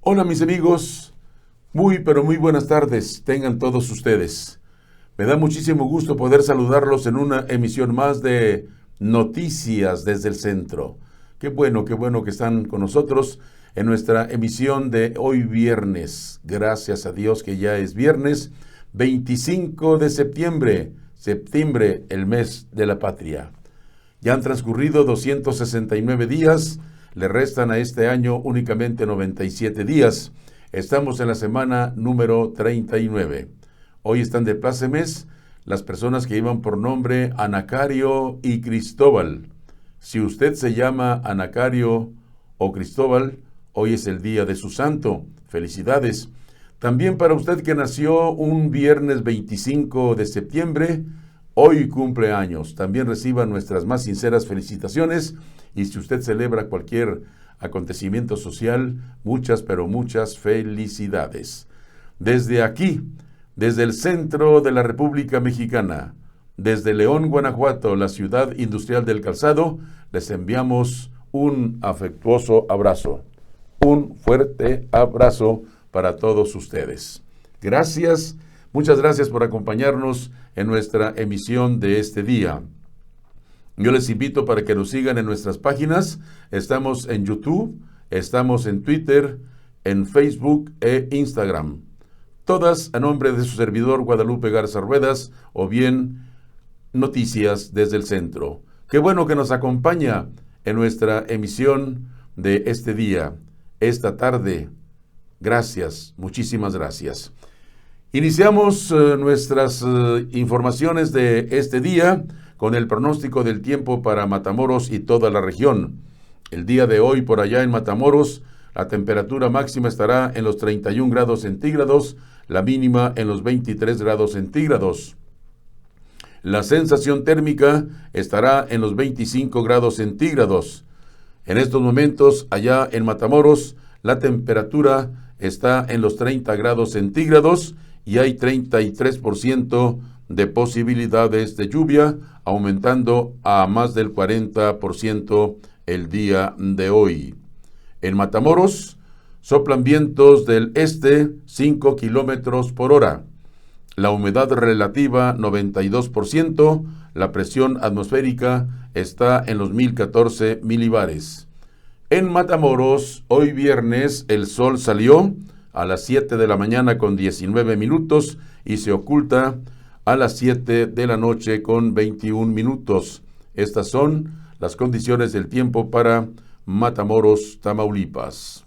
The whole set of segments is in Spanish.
Hola mis amigos, muy pero muy buenas tardes tengan todos ustedes. Me da muchísimo gusto poder saludarlos en una emisión más de Noticias desde el Centro. Qué bueno que están con nosotros en nuestra emisión de hoy viernes. Gracias a Dios que ya es viernes 25 de septiembre, el mes de la patria. Ya han transcurrido 269 días, le restan a este año únicamente 97 días. Estamos en la semana número 39. Hoy están de plácemes las personas que iban por nombre Anacario y Cristóbal. Si usted se llama Anacario o Cristóbal, hoy es el día de su santo. Felicidades. También para usted que nació un viernes 25 de septiembre, hoy cumple años. También reciba nuestras más sinceras felicitaciones y si usted celebra cualquier acontecimiento social, muchas pero muchas felicidades. Desde aquí, desde el centro de la República Mexicana, desde León, Guanajuato, la ciudad industrial del calzado, les enviamos un afectuoso abrazo, un fuerte abrazo para todos ustedes. Gracias. Muchas gracias por acompañarnos en nuestra emisión de este día. Yo les invito para que nos sigan en nuestras páginas. Estamos en YouTube, estamos en Twitter, en Facebook e Instagram. Todas a nombre de su servidor Guadalupe Garza Ruedas o bien Noticias desde el Centro. Qué bueno que nos acompaña en nuestra emisión de este día, esta tarde. Gracias, muchísimas gracias. Iniciamos nuestras informaciones de este día con el pronóstico del tiempo para Matamoros y toda la región. El día de hoy por allá en Matamoros, la temperatura máxima estará en los 31 grados centígrados, la mínima en los 23 grados centígrados. La sensación térmica estará en los 25 grados centígrados. En estos momentos, allá en Matamoros, la temperatura está en los 30 grados centígrados y hay 33% de posibilidades de lluvia, aumentando a más del 40% el día de hoy. En Matamoros, soplan vientos del este 5 kilómetros por hora. La humedad relativa 92%, la presión atmosférica está en los 1014 milibares. En Matamoros, hoy viernes, el sol salió a las 7 de la mañana con 19 minutos y se oculta a las 7 de la noche con 21 minutos. Estas son las condiciones del tiempo para Matamoros, Tamaulipas.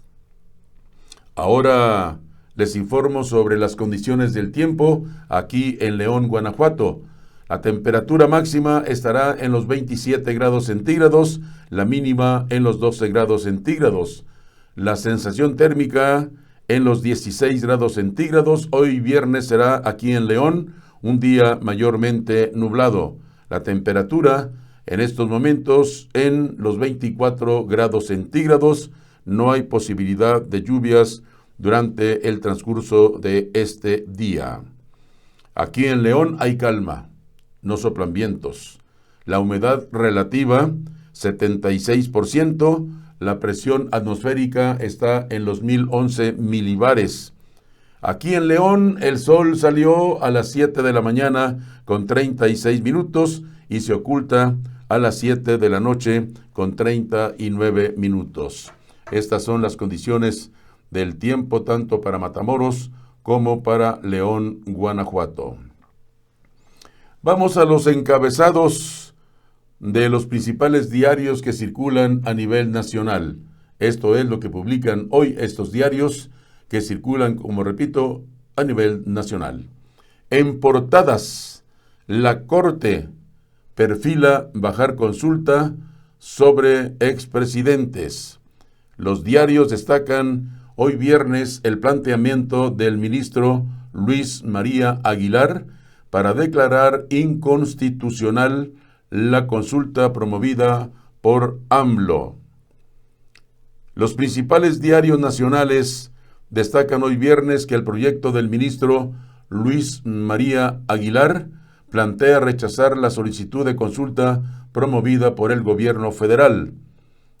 Ahora les informo sobre las condiciones del tiempo aquí en León, Guanajuato. La temperatura máxima estará en los 27 grados centígrados, la mínima en los 12 grados centígrados. La sensación térmica en los 16 grados centígrados. Hoy viernes será aquí en León un día mayormente nublado. La temperatura en estos momentos en los 24 grados centígrados. No hay posibilidad de lluvias durante el transcurso de este día. Aquí en León hay calma, no soplan vientos. La humedad relativa 76%. La presión atmosférica está en los 1011 milibares. Aquí en León el sol salió a las 7 de la mañana con 36 minutos y se oculta a las 7 de la noche con 39 minutos. Estas son las condiciones del tiempo tanto para Matamoros como para León, Guanajuato. Vamos a los encabezados de los principales diarios que circulan a nivel nacional. Esto es lo que publican hoy estos diarios que circulan, como repito, a nivel nacional. En portadas, la Corte perfila bajar consulta sobre expresidentes. Los diarios destacan hoy viernes el planteamiento del ministro Luis María Aguilar para declarar inconstitucional la consulta promovida por AMLO. Los principales diarios nacionales destacan hoy viernes que el proyecto del ministro Luis María Aguilar plantea rechazar la solicitud de consulta promovida por el gobierno federal.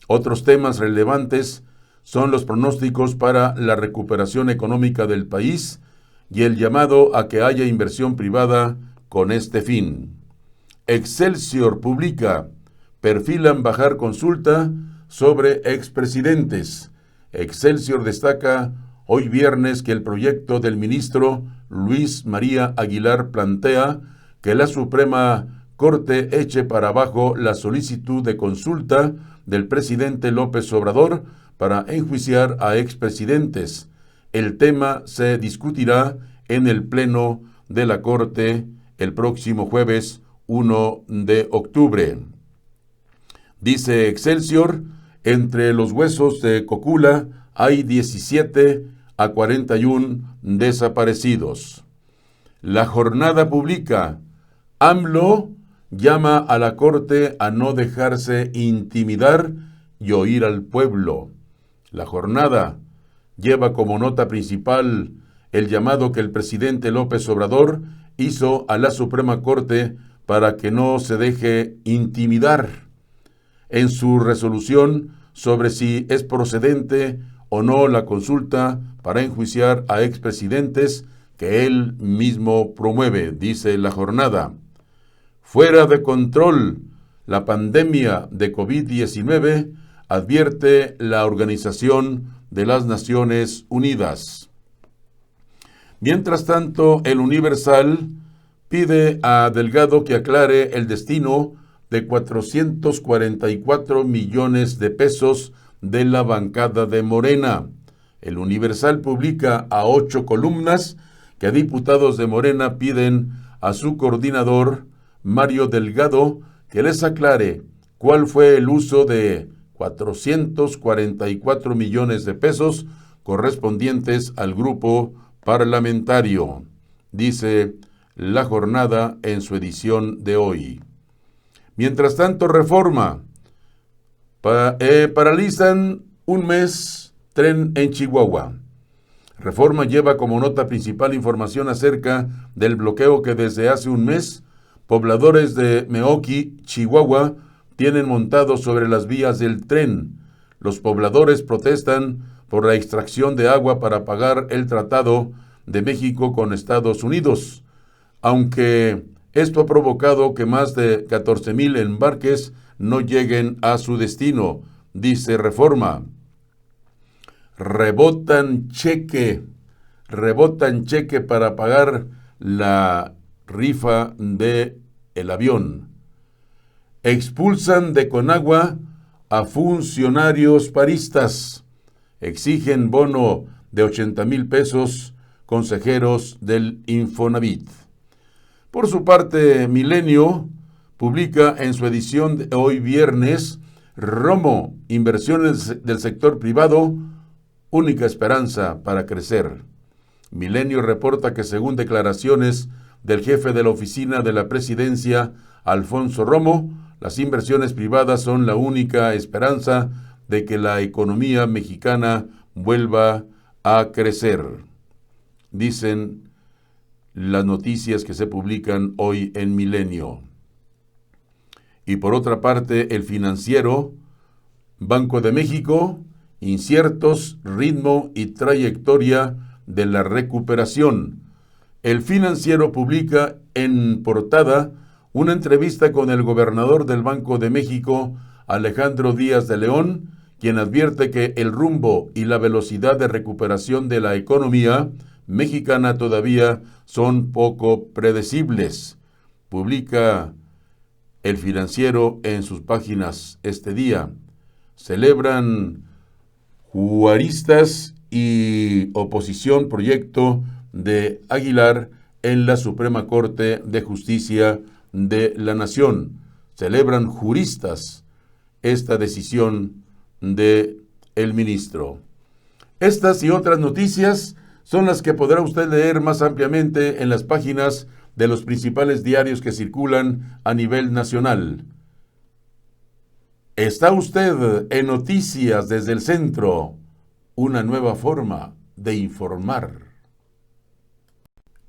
Otros temas relevantes son los pronósticos para la recuperación económica del país y el llamado a que haya inversión privada con este fin. Excelsior publica: perfilan bajar consulta sobre expresidentes. Excelsior destaca hoy viernes que el proyecto del ministro Luis María Aguilar plantea que la Suprema Corte eche para abajo la solicitud de consulta del presidente López Obrador para enjuiciar a expresidentes. El tema se discutirá en el Pleno de la Corte el próximo jueves 1 de octubre. Dice Excelsior: entre los huesos de Cocula hay 17 a 41 desaparecidos. La Jornada publica: AMLO llama a la Corte a no dejarse intimidar y oír al pueblo. La Jornada lleva como nota principal el llamado que el presidente López Obrador hizo a la Suprema Corte para que no se deje intimidar. En su resolución sobre si es procedente o no la consulta para enjuiciar a expresidentes que él mismo promueve, dice la Jornada. Fuera de control la pandemia de COVID-19, advierte la Organización de las Naciones Unidas. Mientras tanto, el Universal pide a Delgado que aclare el destino de 444 millones de pesos de la bancada de Morena. El Universal publica a 8 columnas que diputados de Morena piden a su coordinador, Mario Delgado, que les aclare cuál fue el uso de 444 millones de pesos correspondientes al grupo parlamentario, dice La Jornada en su edición de hoy. Mientras tanto, Reforma: paralizan un mes tren en Chihuahua. Reforma lleva como nota principal información acerca del bloqueo que desde hace un mes pobladores de Meoqui, Chihuahua, tienen montado sobre las vías del tren. Los pobladores protestan por la extracción de agua para pagar el Tratado de México con Estados Unidos, aunque esto ha provocado que más de 14,000 embarques no lleguen a su destino, dice Reforma. Rebotan cheque para pagar la rifa de el avión. Expulsan de Conagua a funcionarios paristas. Exigen bono de 80,000 pesos consejeros del Infonavit. Por su parte, Milenio publica en su edición de hoy viernes: Romo, inversiones del sector privado, única esperanza para crecer. Milenio reporta que según declaraciones del jefe de la oficina de la presidencia, Alfonso Romo, las inversiones privadas son la única esperanza de que la economía mexicana vuelva a crecer. Dicen las noticias que se publican hoy en Milenio. Y por otra parte, El Financiero: Banco de México, inciertos ritmo y trayectoria de la recuperación. El Financiero publica en portada una entrevista con el gobernador del Banco de México, Alejandro Díaz de León, quien advierte que el rumbo y la velocidad de recuperación de la economía mexicana todavía son poco predecibles. Publica El Financiero en sus páginas este día. Celebran juaristas y oposición proyecto de Aguilar en la Suprema Corte de Justicia de la Nación. Celebran juristas esta decisión de el ministro. Estas y otras noticias son las que podrá usted leer más ampliamente en las páginas de los principales diarios que circulan a nivel nacional. Está usted en Noticias desde el Centro, una nueva forma de informar.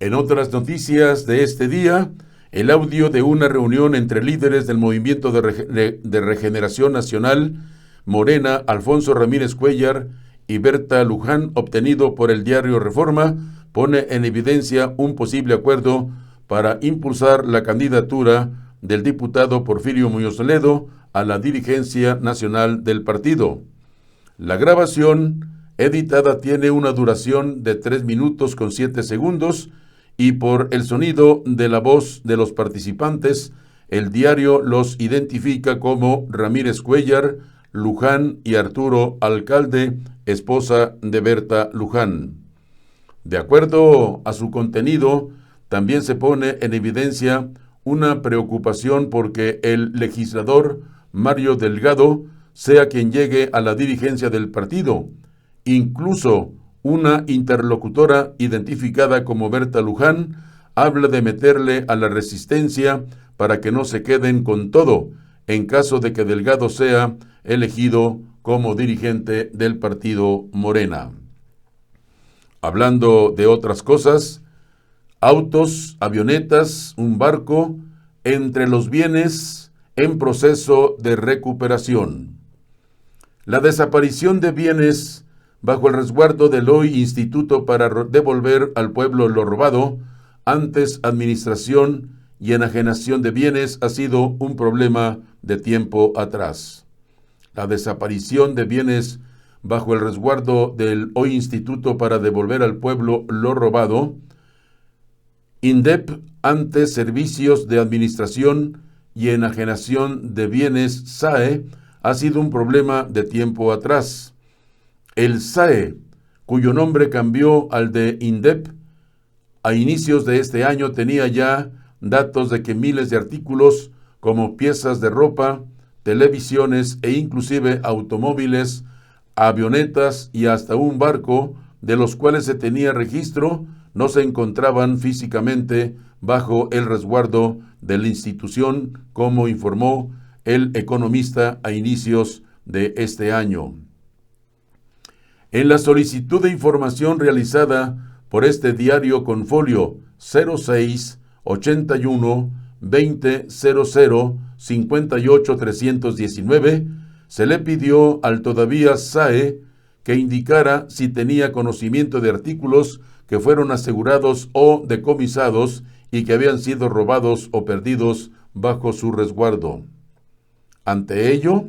En otras noticias de este día, el audio de una reunión entre líderes del Movimiento de Regeneración Nacional, Morena, Alfonso Ramírez Cuellar, y Berta Luján, obtenido por el diario Reforma, pone en evidencia un posible acuerdo para impulsar la candidatura del diputado Porfirio Muñoz Ledo a la dirigencia nacional del partido. La grabación editada tiene una duración de 3 minutos con 7 segundos y por el sonido de la voz de los participantes, el diario los identifica como Ramírez Cuellar, Luján y Arturo Alcalde, esposa de Berta Luján. De acuerdo a su contenido, también se pone en evidencia una preocupación porque el legislador Mario Delgado sea quien llegue a la dirigencia del partido. Incluso una interlocutora identificada como Berta Luján habla de meterle a la resistencia para que no se queden con todo, en caso de que Delgado sea elegido como dirigente del partido Morena. Hablando de otras cosas, autos, avionetas, un barco, entre los bienes en proceso de recuperación. La desaparición de bienes bajo el resguardo del hoy Instituto para devolver al pueblo lo robado, antes administración y enajenación de bienes, ha sido un problema de tiempo atrás. La desaparición de bienes bajo el resguardo del hoy Instituto para devolver al pueblo lo robado, INDEP, antes Servicios de Administración y Enajenación de Bienes, SAE, ha sido un problema de tiempo atrás. El SAE, cuyo nombre cambió al de INDEP, a inicios de este año tenía ya datos de que miles de artículos como piezas de ropa, televisiones e inclusive automóviles, avionetas y hasta un barco de los cuales se tenía registro no se encontraban físicamente bajo el resguardo de la institución, como informó el economista a inicios de este año. En la solicitud de información realizada por este diario con folio 06 81 20 00 58 319, se le pidió al todavía SAE que indicara si tenía conocimiento de artículos que fueron asegurados o decomisados y que habían sido robados o perdidos bajo su resguardo. Ante ello,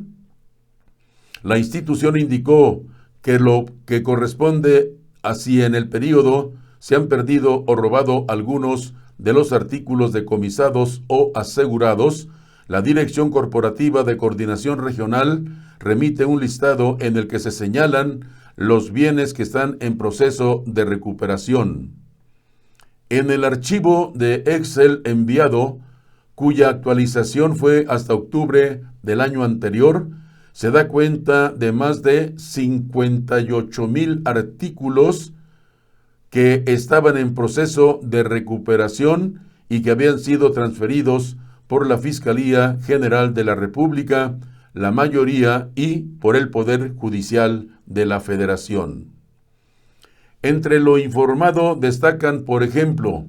la institución indicó que lo que corresponde a si en el periodo se han perdido o robado algunos de los artículos decomisados o asegurados, la Dirección Corporativa de Coordinación Regional remite un listado en el que se señalan los bienes que están en proceso de recuperación. En el archivo de Excel enviado, cuya actualización fue hasta octubre del año anterior, se da cuenta de más de 58,000 artículos que estaban en proceso de recuperación y que habían sido transferidos por la Fiscalía General de la República, la mayoría y por el Poder Judicial de la Federación. Entre lo informado destacan, por ejemplo,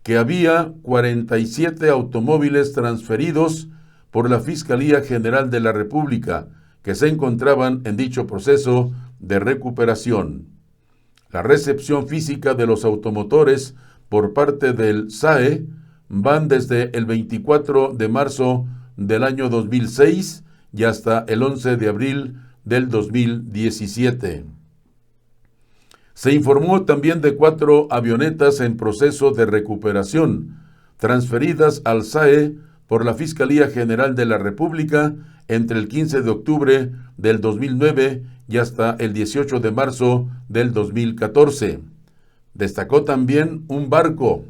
que había 47 automóviles transferidos por la Fiscalía General de la República que se encontraban en dicho proceso de recuperación. La recepción física de los automotores por parte del SAE van desde el 24 de marzo del año 2006 y hasta el 11 de abril del 2017. Se informó también de 4 avionetas en proceso de recuperación, transferidas al SAE por la Fiscalía General de la República entre el 15 de octubre del 2009 y hasta el 18 de marzo del 2014. Destacó también un barco,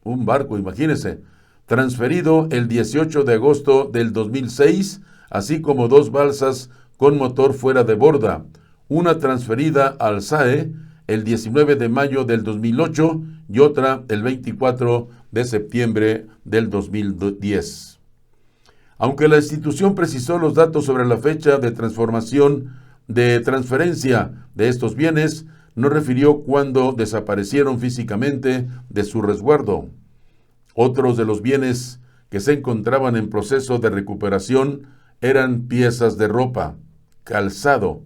imagínense, transferido el 18 de agosto del 2006, así como 2 balsas con motor fuera de borda, una transferida al SAE el 19 de mayo del 2008 y otra el 24 de septiembre del 2010. Aunque la institución precisó los datos sobre la fecha de transferencia de estos bienes, no refirió cuándo desaparecieron físicamente de su resguardo. Otros de los bienes que se encontraban en proceso de recuperación eran piezas de ropa, calzado,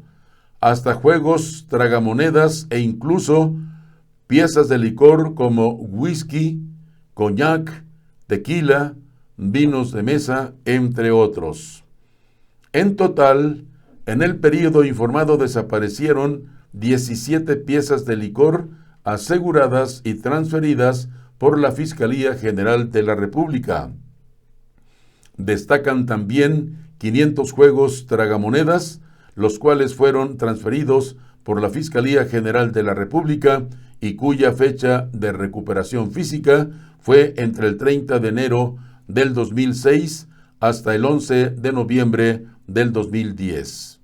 hasta juegos, tragamonedas e incluso piezas de licor como whisky, coñac, tequila, vinos de mesa, entre otros. En total, en el período informado desaparecieron 17 piezas de licor aseguradas y transferidas por la Fiscalía General de la República. Destacan también 500 juegos tragamonedas, los cuales fueron transferidos por la Fiscalía General de la República y cuya fecha de recuperación física fue entre el 30 de enero del 2006 hasta el 11 de noviembre del 2010.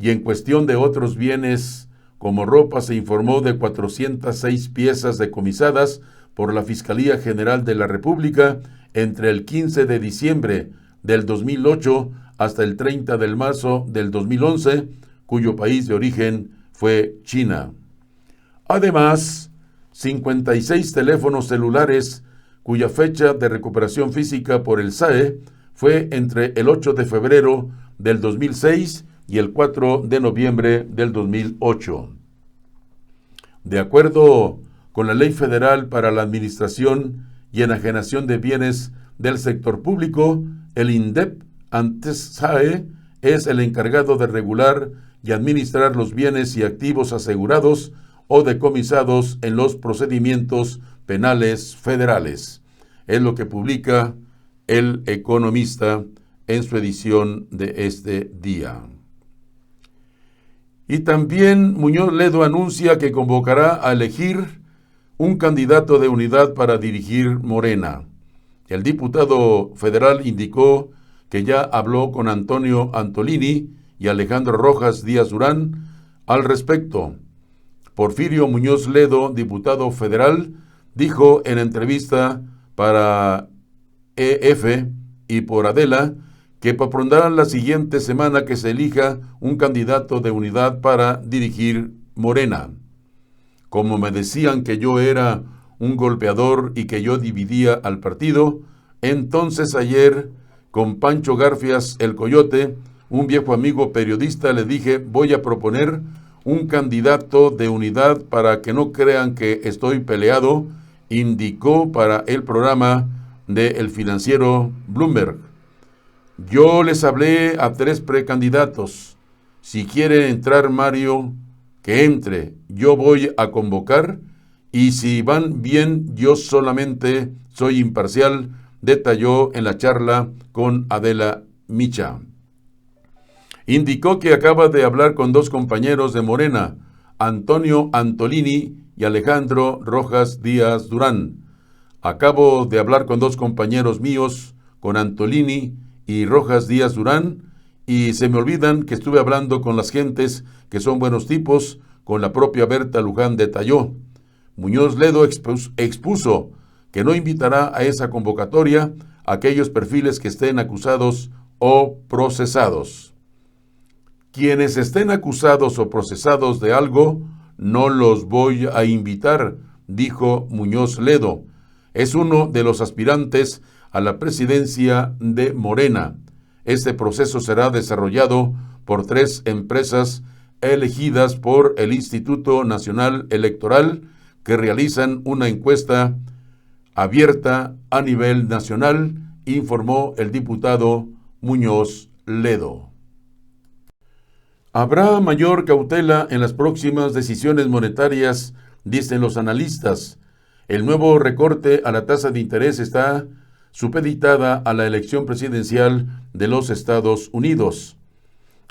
Y en cuestión de otros bienes, como ropa, se informó de 406 piezas decomisadas por la Fiscalía General de la República entre el 15 de diciembre del 2008 hasta el 30 de marzo del 2011, cuyo país de origen fue China. Además, 56 teléfonos celulares cuya fecha de recuperación física por el SAE fue entre el 8 de febrero del 2006 y el 4 de noviembre del 2008. De acuerdo con la Ley Federal para la Administración y Enajenación de Bienes del Sector Público, el INDEP, antes SAE, es el encargado de regular y administrar los bienes y activos asegurados o decomisados en los procedimientos penales federales. Es lo que publica El Economista en su edición de este día. Y también Muñoz Ledo anuncia que convocará a elegir un candidato de unidad para dirigir Morena. El diputado federal indicó que ya habló con Antonio Antolini y Alejandro Rojas Díaz Durán al respecto. Porfirio Muñoz Ledo, diputado federal, dijo en entrevista para EF y por Adela que propondrán la siguiente semana que se elija un candidato de unidad para dirigir Morena. Como me decían que yo era un golpeador y que yo dividía al partido, entonces ayer con Pancho Garfias el Coyote, un viejo amigo periodista, le dije voy a proponer un candidato de unidad para que no crean que estoy peleado, indicó para el programa del financiero Bloomberg. Yo les hablé a 3 precandidatos. Si quiere entrar Mario, que entre. Yo voy a convocar y si van bien, yo solamente soy imparcial, detalló en la charla con Adela Micha. Indicó que acaba de hablar con 2 compañeros de Morena, Antonio Antolini y Alejandro Rojas Díaz Durán. Acabo de hablar con 2 compañeros míos, con Antolini y Rojas Díaz Durán, y se me olvidan que estuve hablando con las gentes que son buenos tipos, con la propia Berta Luján detalló. Muñoz Ledo expuso que no invitará a esa convocatoria a aquellos perfiles que estén acusados o procesados. Quienes estén acusados o procesados de algo, no los voy a invitar, dijo Muñoz Ledo. Es uno de los aspirantes a la presidencia de Morena. Este proceso será desarrollado por 3 empresas elegidas por el Instituto Nacional Electoral que realizan una encuesta abierta a nivel nacional, informó el diputado Muñoz Ledo. Habrá mayor cautela en las próximas decisiones monetarias, dicen los analistas. El nuevo recorte a la tasa de interés está supeditada a la elección presidencial de los Estados Unidos.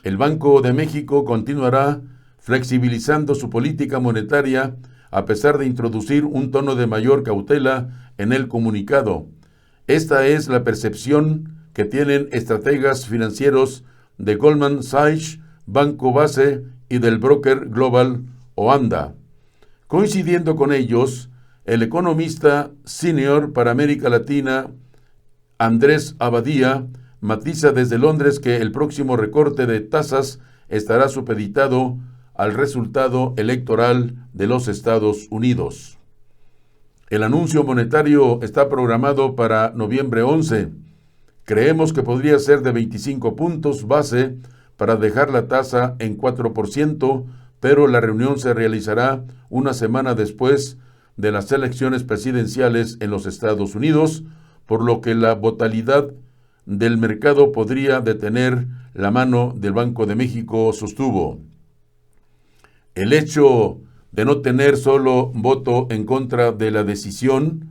El Banco de México continuará flexibilizando su política monetaria a pesar de introducir un tono de mayor cautela en el comunicado. Esta es la percepción que tienen estrategas financieros de Goldman Sachs, Banco Base y del broker global Oanda. Coincidiendo con ellos, el economista senior para América Latina, Andrés Abadía, matiza desde Londres que el próximo recorte de tasas estará supeditado al resultado electoral de los Estados Unidos. El anuncio monetario está programado para noviembre 11. Creemos que podría ser de 25 puntos base para dejar la tasa en 4%, pero la reunión se realizará una semana después de las elecciones presidenciales en los Estados Unidos, por lo que la volatilidad del mercado podría detener la mano del Banco de México, sostuvo. El hecho de no tener solo voto en contra de la decisión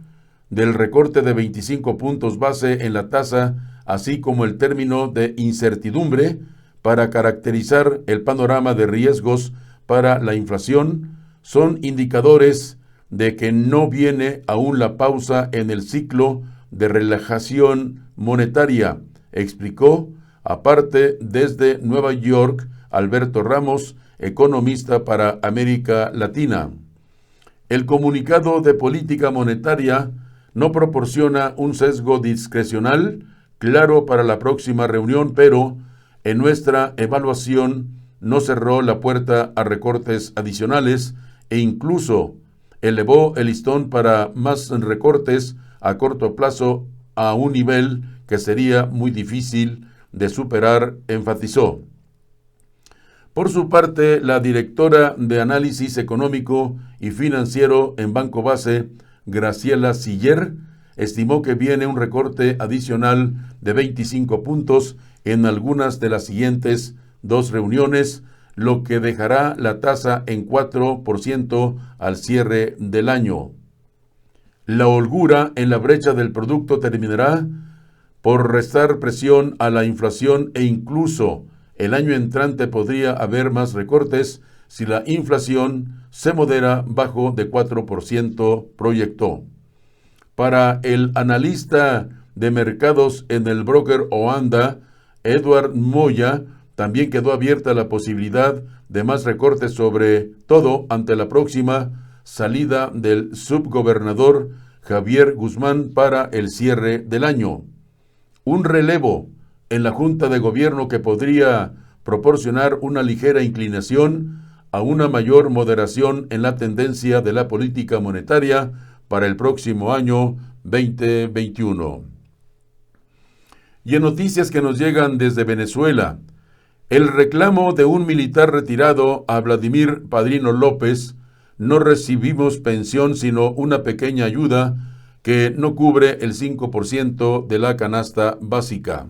del recorte de 25 puntos base en la tasa, así como el término de incertidumbre para caracterizar el panorama de riesgos para la inflación, son indicadores de que no viene aún la pausa en el ciclo de relajación monetaria, explicó, aparte desde Nueva York, Alberto Ramos, economista para América Latina. El comunicado de política monetaria no proporciona un sesgo discrecional claro para la próxima reunión, pero en nuestra evaluación no cerró la puerta a recortes adicionales e incluso elevó el listón para más recortes a corto plazo a un nivel que sería muy difícil de superar, enfatizó. Por su parte, la directora de Análisis Económico y Financiero en Banco Base, Graciela Siller, estimó que viene un recorte adicional de 25 puntos en algunas de las siguientes dos reuniones, lo que dejará la tasa en 4% al cierre del año. La holgura en la brecha del producto terminará por restar presión a la inflación e incluso el año entrante podría haber más recortes si la inflación se modera bajo de 4%, proyectó. Para el analista de mercados en el broker Oanda, Edward Moya, también quedó abierta la posibilidad de más recortes, sobre todo ante la próxima salida del subgobernador Javier Guzmán para el cierre del año. Un relevo en la Junta de Gobierno que podría proporcionar una ligera inclinación a una mayor moderación en la tendencia de la política monetaria para el próximo año 2021. Y en noticias que nos llegan desde Venezuela, el reclamo de un militar retirado a Vladimir Padrino López: no recibimos pensión sino una pequeña ayuda que no cubre el 5% de la canasta básica.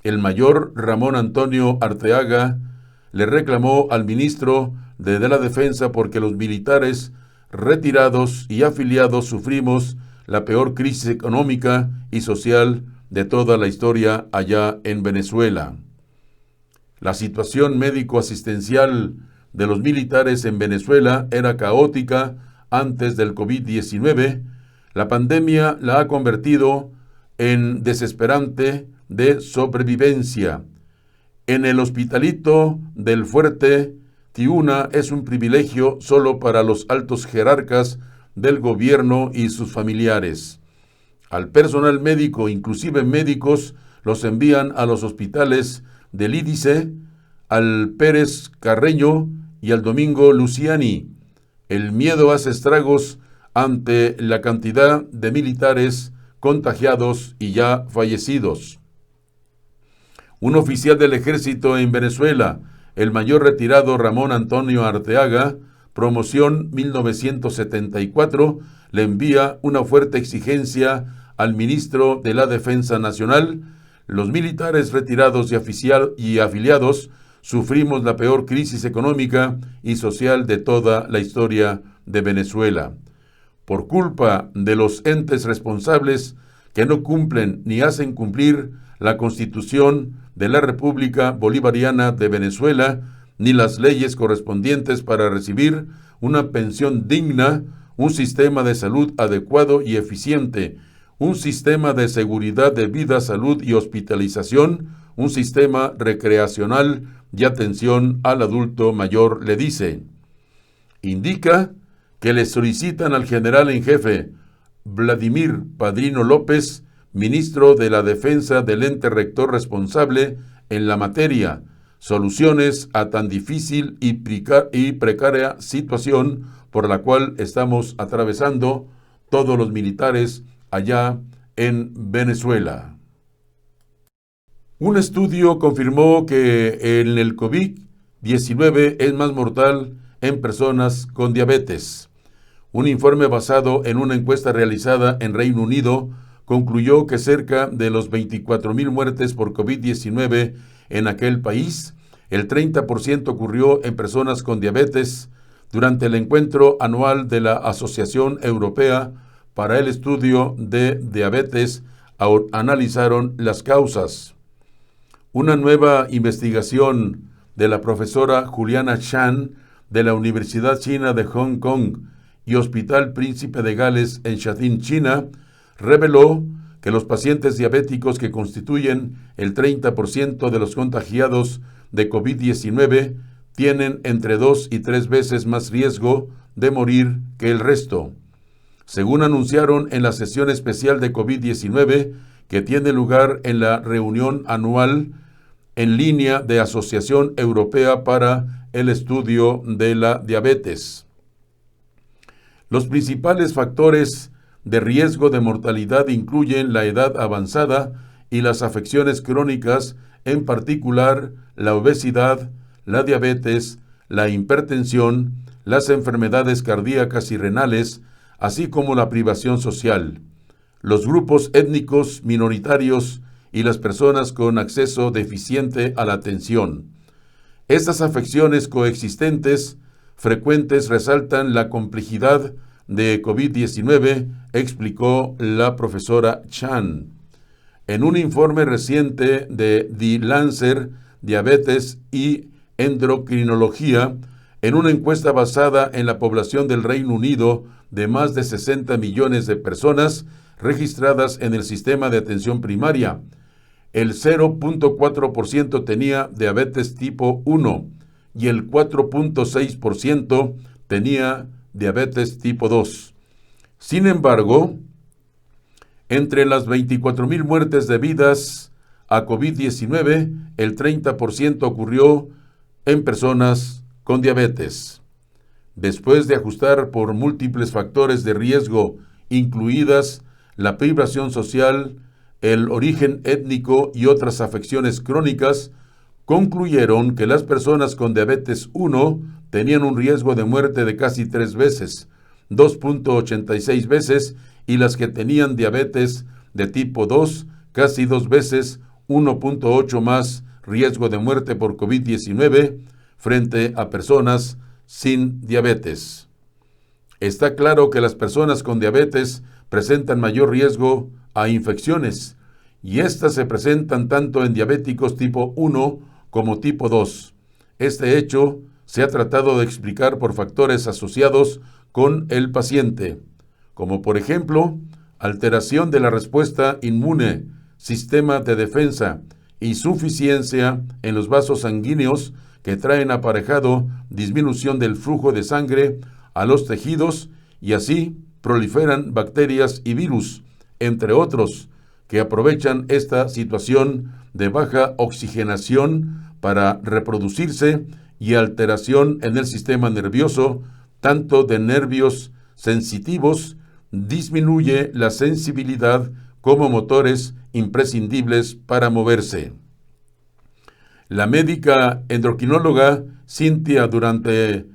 El mayor Ramón Antonio Arteaga le reclamó al ministro de la Defensa porque los militares retirados y afiliados sufrimos la peor crisis económica y social de toda la historia allá en Venezuela. La situación médico-asistencial de los militares en Venezuela era caótica antes del COVID-19. La pandemia la ha convertido en desesperante de sobrevivencia. En el hospitalito del Fuerte Tiuna es un privilegio solo para los altos jerarcas del gobierno y sus familiares. Al personal médico, inclusive médicos, los envían a los hospitales del Ídice, al Pérez Carreño y al Domingo Luciani. El miedo hace estragos ante la cantidad de militares contagiados y ya fallecidos. Un oficial del ejército en Venezuela, el mayor retirado Ramón Antonio Arteaga, promoción 1974, le envía una fuerte exigencia al ministro de la Defensa Nacional. Los militares retirados y afiliados sufrimos la peor crisis económica y social de toda la historia de Venezuela. Por culpa de los entes responsables que no cumplen ni hacen cumplir la Constitución de la República Bolivariana de Venezuela, ni las leyes correspondientes para recibir una pensión digna, un sistema de salud adecuado y eficiente, un sistema de seguridad de vida, salud y hospitalización, un sistema recreacional y atención al adulto mayor, le dice. Indica que le solicitan al general en jefe Vladimir Padrino López, ministro de la Defensa del ente rector responsable en la materia, soluciones a tan difícil y precaria situación por la cual estamos atravesando todos los militares allá en Venezuela. Un estudio confirmó que el COVID-19 es más mortal en personas con diabetes. Un informe basado en una encuesta realizada en Reino Unido concluyó que cerca de los 24,000 muertes por COVID-19 en aquel país, el 30% ocurrió en personas con diabetes. Durante el encuentro anual de la Asociación Europea para el Estudio de Diabetes, analizaron las causas. Una nueva investigación de la profesora Juliana Chan de la Universidad China de Hong Kong y Hospital Príncipe de Gales en Shatin, China, reveló que los pacientes diabéticos, que constituyen el 30% de los contagiados de COVID-19, tienen entre 2 y 3 veces más riesgo de morir que el resto. Según anunciaron en la sesión especial de COVID-19 que tiene lugar en la reunión anual en línea de Asociación Europea para el Estudio de la Diabetes. Los principales factores de riesgo de mortalidad incluyen la edad avanzada y las afecciones crónicas, en particular la obesidad, la diabetes, la hipertensión, las enfermedades cardíacas y renales, así como la privación social, los grupos étnicos minoritarios y las personas con acceso deficiente a la atención. Estas afecciones coexistentes frecuentes resaltan la complejidad de COVID-19, explicó la profesora Chan. En un informe reciente de The Lancet Diabetes y Endocrinología, en una encuesta basada en la población del Reino Unido de más de 60 millones de personas registradas en el sistema de atención primaria, el 0.4% tenía diabetes tipo 1 y el 4.6% tenía diabetes tipo 2. Sin embargo, entre las 24,000 muertes debidas a COVID-19, el 30% ocurrió en personas con diabetes. Después de ajustar por múltiples factores de riesgo, incluidas la privación social, el origen étnico y otras afecciones crónicas, concluyeron que las personas con diabetes 1 tenían un riesgo de muerte de casi 3 veces, 2.86 veces, y las que tenían diabetes de tipo 2, casi 2 veces, 1.8 más riesgo de muerte por COVID-19 frente a personas sin diabetes. Está claro que las personas con diabetes presentan mayor riesgo a infecciones, y estas se presentan tanto en diabéticos tipo 1 como tipo 2. Este hecho se ha tratado de explicar por factores asociados con el paciente, como por ejemplo, alteración de la respuesta inmune, sistema de defensa, insuficiencia en los vasos sanguíneos que traen aparejado disminución del flujo de sangre a los tejidos, y así proliferan bacterias y virus, entre otros, que aprovechan esta situación de baja oxigenación para reproducirse, y alteración en el sistema nervioso, tanto de nervios sensitivos, disminuye la sensibilidad como motores imprescindibles para moverse. La médica endocrinóloga Cynthia, durante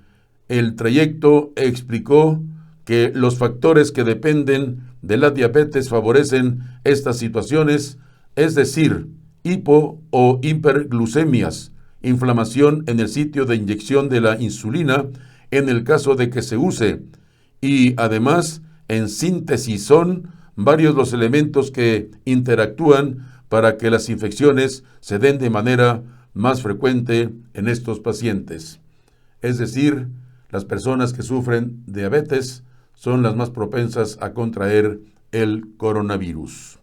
el trayecto, explicó que los factores que dependen de la diabetes favorecen estas situaciones, es decir, hipo o hiperglucemias, inflamación en el sitio de inyección de la insulina en el caso de que se use, y además, en síntesis, son varios los elementos que interactúan para que las infecciones se den de manera más frecuente en estos pacientes. Es decir, las personas que sufren diabetes son las más propensas a contraer el coronavirus.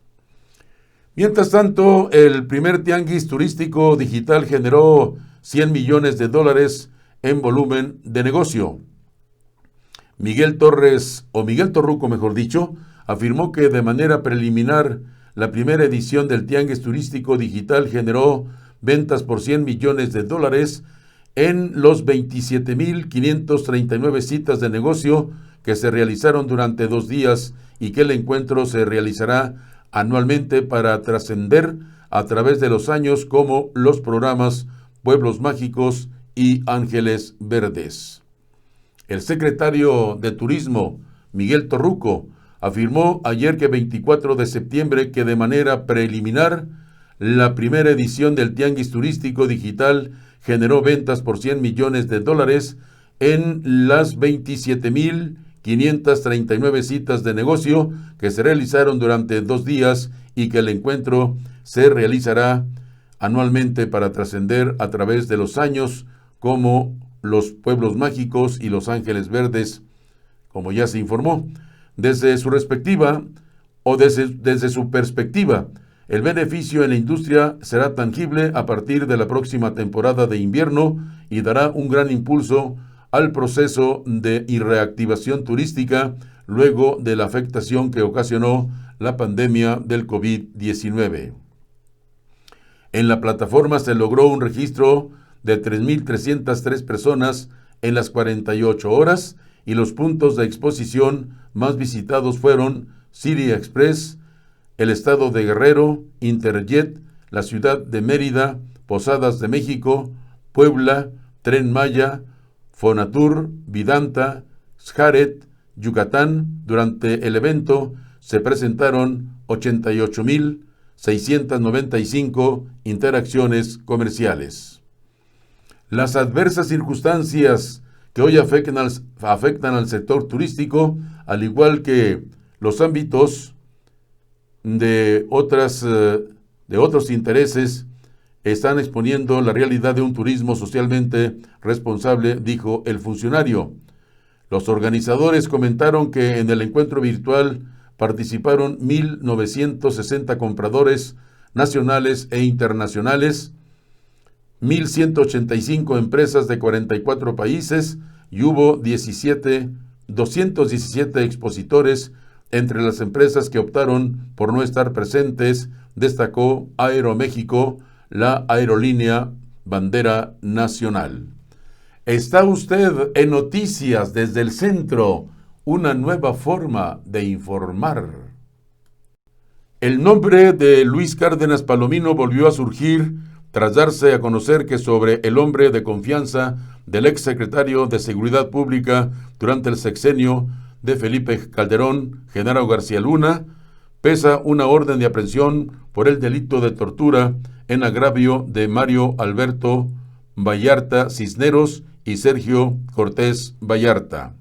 Mientras tanto, el primer tianguis turístico digital generó $100 millones en volumen de negocio. Miguel Torruco, mejor dicho, afirmó que de manera preliminar la primera edición del tianguis turístico digital generó ventas por $100 millones en los 27,539 citas de negocio que se realizaron durante 2 días, y que el encuentro se realizará anualmente para trascender a través de los años, como los programas Pueblos Mágicos y Ángeles Verdes. El secretario de Turismo, Miguel Torruco, afirmó ayer que 24 de septiembre que de manera preliminar la primera edición del Tianguis Turístico Digital generó ventas por $100 millones en las 27,539 citas de negocio que se realizaron durante 2 días y que el encuentro se realizará anualmente para trascender a través de los años, como los Pueblos Mágicos y los Ángeles Verdes, como ya se informó. Desde su perspectiva, el beneficio en la industria será tangible a partir de la próxima temporada de invierno y dará un gran impulso al proceso de reactivación turística luego de la afectación que ocasionó la pandemia del COVID-19. En la plataforma se logró un registro de 3,303 personas en las 48 horas y los puntos de exposición más visitados fueron City Express, el estado de Guerrero, Interjet, la ciudad de Mérida, Posadas de México, Puebla, Tren Maya, Fonatur, Vidanta, Xcaret, Yucatán. Durante el evento se presentaron 88,695 interacciones comerciales. Las adversas circunstancias que hoy afectan al sector turístico, al igual que los ámbitos de otros intereses, están exponiendo la realidad de un turismo socialmente responsable, dijo el funcionario. Los organizadores comentaron que en el encuentro virtual participaron 1,960 compradores nacionales e internacionales, 1,185 empresas de 44 países y hubo 217 expositores entre las empresas que optaron por no estar presentes, destacó Aeroméxico, la aerolínea bandera nacional. Está usted en Noticias desde el Centro, una nueva forma de informar. El nombre de Luis Cárdenas Palomino volvió a surgir tras darse a conocer que sobre el hombre de confianza del exsecretario de Seguridad Pública durante el sexenio de Felipe Calderón, Genaro García Luna, pesa una orden de aprehensión por el delito de tortura en agravio de Mario Alberto Vallarta Cisneros y Sergio Cortés Vallarta.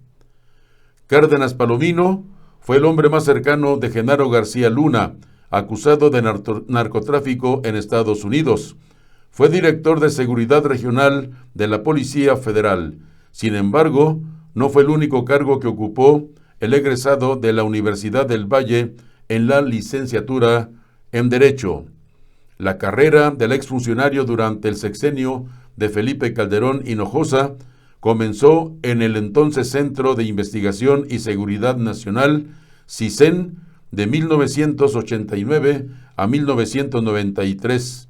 Cárdenas Palomino fue el hombre más cercano de Genaro García Luna, acusado de narcotráfico en Estados Unidos. Fue director de Seguridad Regional de la Policía Federal. Sin embargo, no fue el único cargo que ocupó el egresado de la Universidad del Valle en la licenciatura en Derecho. La carrera del exfuncionario durante el sexenio de Felipe Calderón Hinojosa comenzó en el entonces Centro de Investigación y Seguridad Nacional, CISEN, de 1989 a 1993.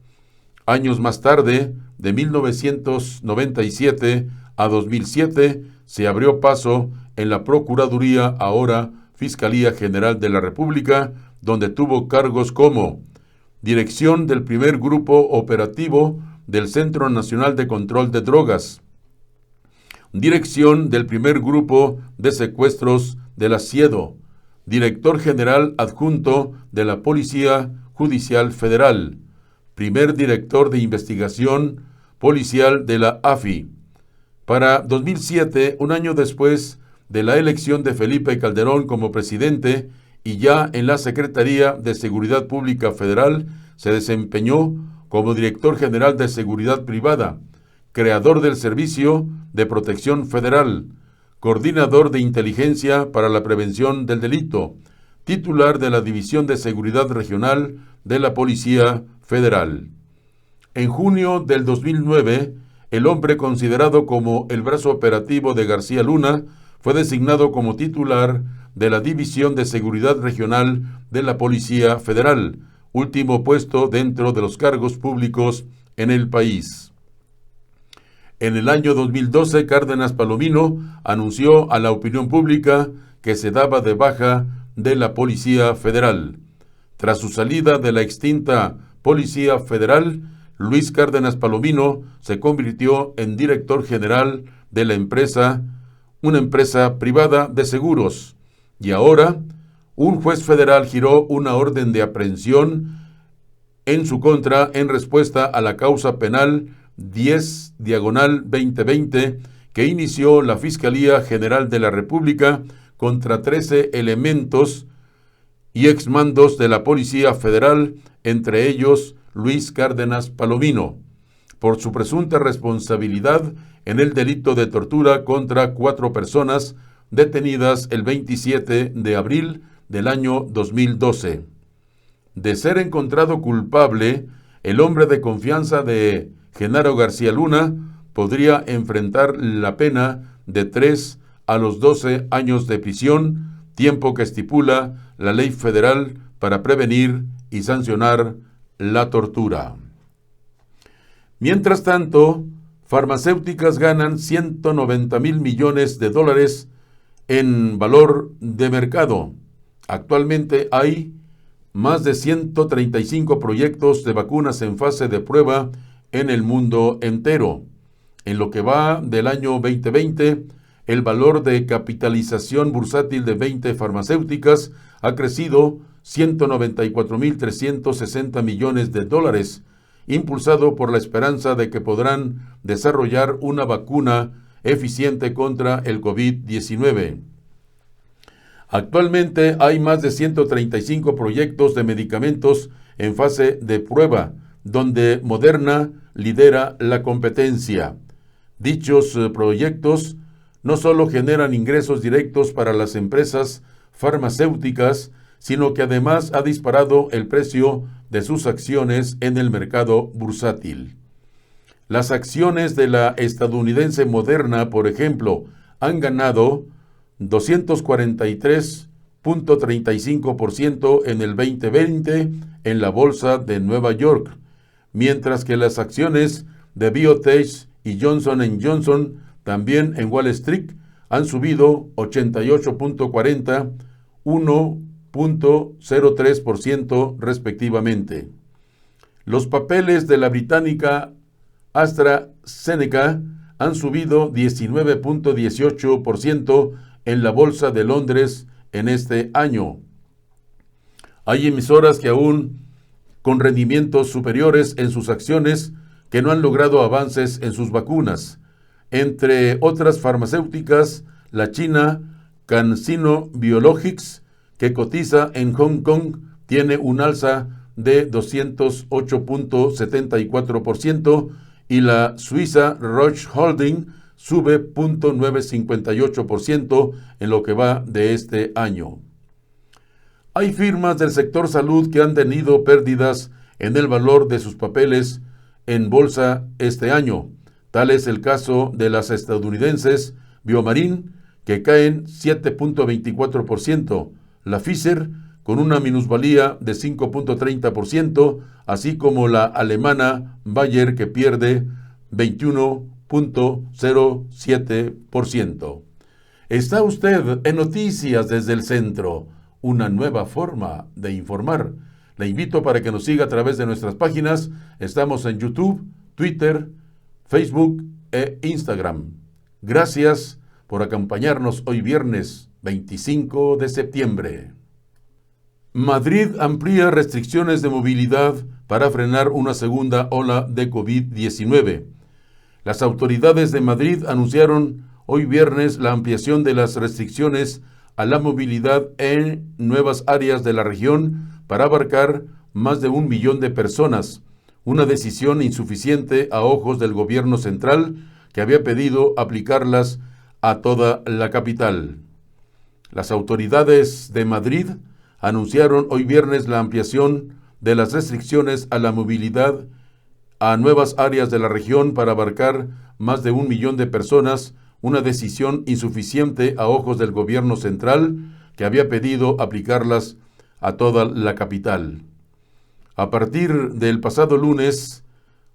Años más tarde, de 1997 a 2007, se abrió paso en la Procuraduría, ahora Fiscalía General de la República, donde tuvo cargos como dirección del primer grupo operativo del Centro Nacional de Control de Drogas, dirección del primer grupo de secuestros de la CIEDO, director general adjunto de la Policía Judicial Federal, primer director de investigación policial de la AFI. Para 2007, un año después de la elección de Felipe Calderón como presidente y ya en la Secretaría de Seguridad Pública Federal, se desempeñó como director general de Seguridad Privada, creador del Servicio de Protección Federal, coordinador de inteligencia para la prevención del delito, titular de la División de Seguridad Regional de la Policía Federal. En junio del 2009, el hombre considerado como el brazo operativo de García Luna fue designado como titular de la División de Seguridad Regional de la Policía Federal, último puesto dentro de los cargos públicos en el país. En el año 2012, Cárdenas Palomino anunció a la opinión pública que se daba de baja de la Policía Federal. Tras su salida de la extinta Policía Federal, Luis Cárdenas Palomino, se convirtió en director general de la empresa, una empresa privada de seguros. Y ahora, un juez federal giró una orden de aprehensión en su contra en respuesta a la causa penal 10/2020 que inició la Fiscalía General de la República contra 13 elementos y exmandos de la Policía Federal, entre ellos Luis Cárdenas Palomino, por su presunta responsabilidad en el delito de tortura contra 4 personas detenidas el 27 de abril del año 2012. De ser encontrado culpable, el hombre de confianza de Genaro García Luna podría enfrentar la pena de 3 a los 12 años de prisión, tiempo que estipula la ley federal para prevenir y sancionar la tortura. Mientras tanto, farmacéuticas ganan 190,000 millones de dólares en valor de mercado. Actualmente hay más de 135 proyectos de vacunas en fase de prueba en el mundo entero. En lo que va del año 2020, el valor de capitalización bursátil de 20 farmacéuticas ha crecido 194,360 millones de dólares, impulsado por la esperanza de que podrán desarrollar una vacuna eficiente contra el COVID-19. Actualmente hay más de 135 proyectos de medicamentos en fase de prueba, donde Moderna lidera la competencia. Dichos proyectos no solo generan ingresos directos para las empresas farmacéuticas, sino que además ha disparado el precio de sus acciones en el mercado bursátil. Las acciones de la estadounidense Moderna, por ejemplo, han ganado 243.35% en el 2020 en la bolsa de Nueva York, mientras que las acciones de BioNTech y Johnson & Johnson, también en Wall Street, han subido 88.40, 1.03% respectivamente. Los papeles de la británica AstraZeneca han subido 19.18% en la Bolsa de Londres en este año. Hay emisoras que aún con rendimientos superiores en sus acciones que no han logrado avances en sus vacunas. Entre otras farmacéuticas, la china CanSino Biologics, que cotiza en Hong Kong, tiene un alza de 208.74% y la suiza Roche Holding sube 0.958% en lo que va de este año. Hay firmas del sector salud que han tenido pérdidas en el valor de sus papeles en bolsa este año. Tal es el caso de las estadounidenses BioMarin, que caen 7.24%, la Pfizer con una minusvalía de 5.30%, así como la alemana Bayer, que pierde 21.07%. Está usted en Noticias desde el Centro, una nueva forma de informar. Le invito para que nos siga a través de nuestras páginas. Estamos en YouTube, Twitter, Facebook e Instagram. Gracias por acompañarnos hoy viernes 25 de septiembre. Madrid amplía restricciones de movilidad para frenar una segunda ola de COVID-19. Las autoridades de Madrid anunciaron hoy viernes la ampliación de las restricciones a la movilidad en nuevas áreas de la región para abarcar más de 1 millón de personas, una decisión insuficiente a ojos del gobierno central, que había pedido aplicarlas a toda la capital. Las autoridades de Madrid anunciaron hoy viernes la ampliación de las restricciones a la movilidad a nuevas áreas de la región para abarcar más de 1 millón de personas, una decisión insuficiente a ojos del gobierno central, que había pedido aplicarlas a toda la capital. A partir del pasado lunes,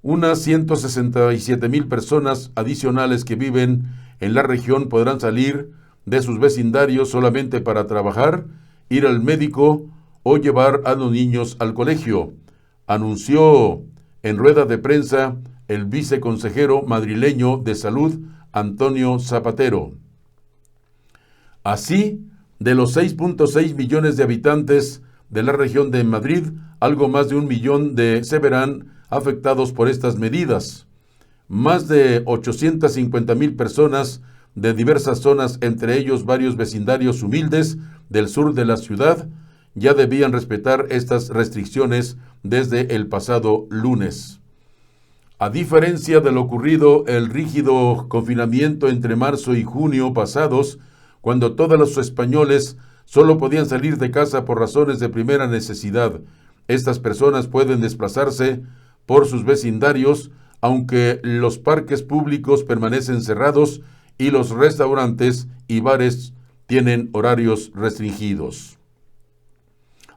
unas 167,000 personas adicionales que viven en la región podrán salir de sus vecindarios solamente para trabajar, ir al médico o llevar a los niños al colegio. anunció en rueda de prensa el viceconsejero madrileño de Salud, Antonio Zapatero. Así, de los 6.6 millones de habitantes de la región de Madrid, algo más de 1 millón se verán afectados por estas medidas. Más de 850,000 personas de diversas zonas, entre ellos varios vecindarios humildes del sur de la ciudad, ya debían respetar estas restricciones desde el pasado lunes. A diferencia de lo ocurrido el rígido confinamiento entre marzo y junio pasados, cuando todos los españoles solo podían salir de casa por razones de primera necesidad, estas personas pueden desplazarse por sus vecindarios, aunque los parques públicos permanecen cerrados y los restaurantes y bares tienen horarios restringidos.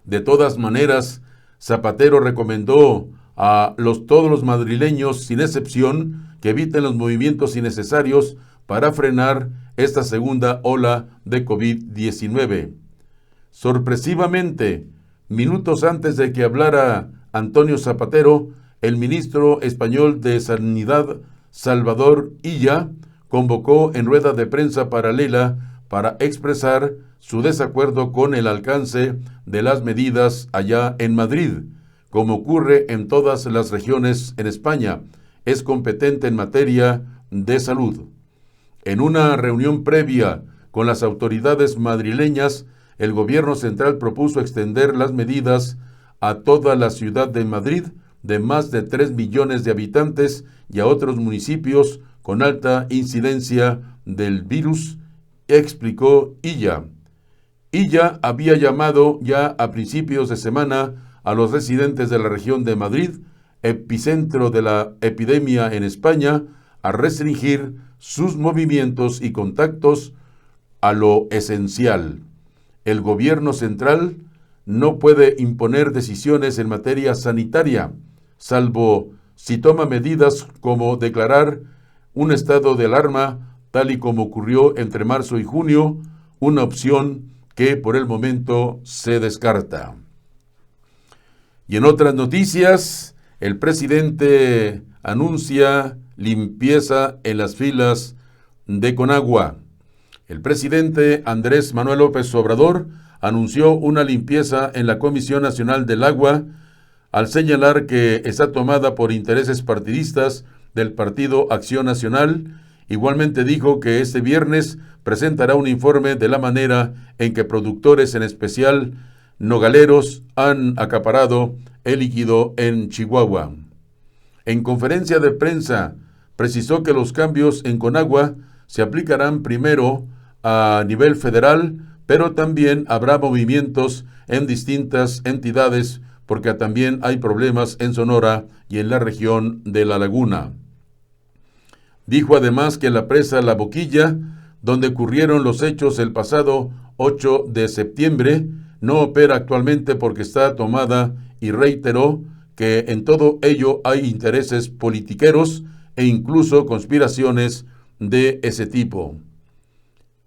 De todas maneras, Zapatero recomendó a todos los madrileños, sin excepción, que eviten los movimientos innecesarios para frenar esta segunda ola de COVID-19. Sorpresivamente, minutos antes de que hablara Antonio Zapatero, el ministro español de Sanidad, Salvador Illa, convocó en rueda de prensa paralela para expresar su desacuerdo con el alcance de las medidas allá en Madrid. Como ocurre en todas las regiones en España, es competente en materia de salud. En una reunión previa con las autoridades madrileñas, el gobierno central propuso extender las medidas a toda la ciudad de Madrid, de más de 3 millones de habitantes, y a otros municipios con alta incidencia del virus, explicó Illa. Illa había llamado ya a principios de semana a los residentes de la región de Madrid, epicentro de la epidemia en España, a restringir sus movimientos y contactos a lo esencial. El gobierno central no puede imponer decisiones en materia sanitaria, salvo si toma medidas como declarar un estado de alarma, tal y como ocurrió entre marzo y junio, una opción que por el momento se descarta. Y en otras noticias, el presidente anuncia limpieza en las filas de Conagua. El presidente Andrés Manuel López Obrador anunció una limpieza en la Comisión Nacional del Agua al señalar que está tomada por intereses partidistas del Partido Acción Nacional. Igualmente dijo que este viernes presentará un informe de la manera en que productores, en especial nogaleros, han acaparado el líquido en Chihuahua. En conferencia de prensa, precisó que los cambios en Conagua se aplicarán primero a nivel federal, pero también habrá movimientos en distintas entidades porque también hay problemas en Sonora y en la región de La Laguna. Dijo además que la presa La Boquilla, donde ocurrieron los hechos el pasado 8 de septiembre, no opera actualmente porque está tomada, y reiteró que en todo ello hay intereses politiqueros e incluso conspiraciones de ese tipo.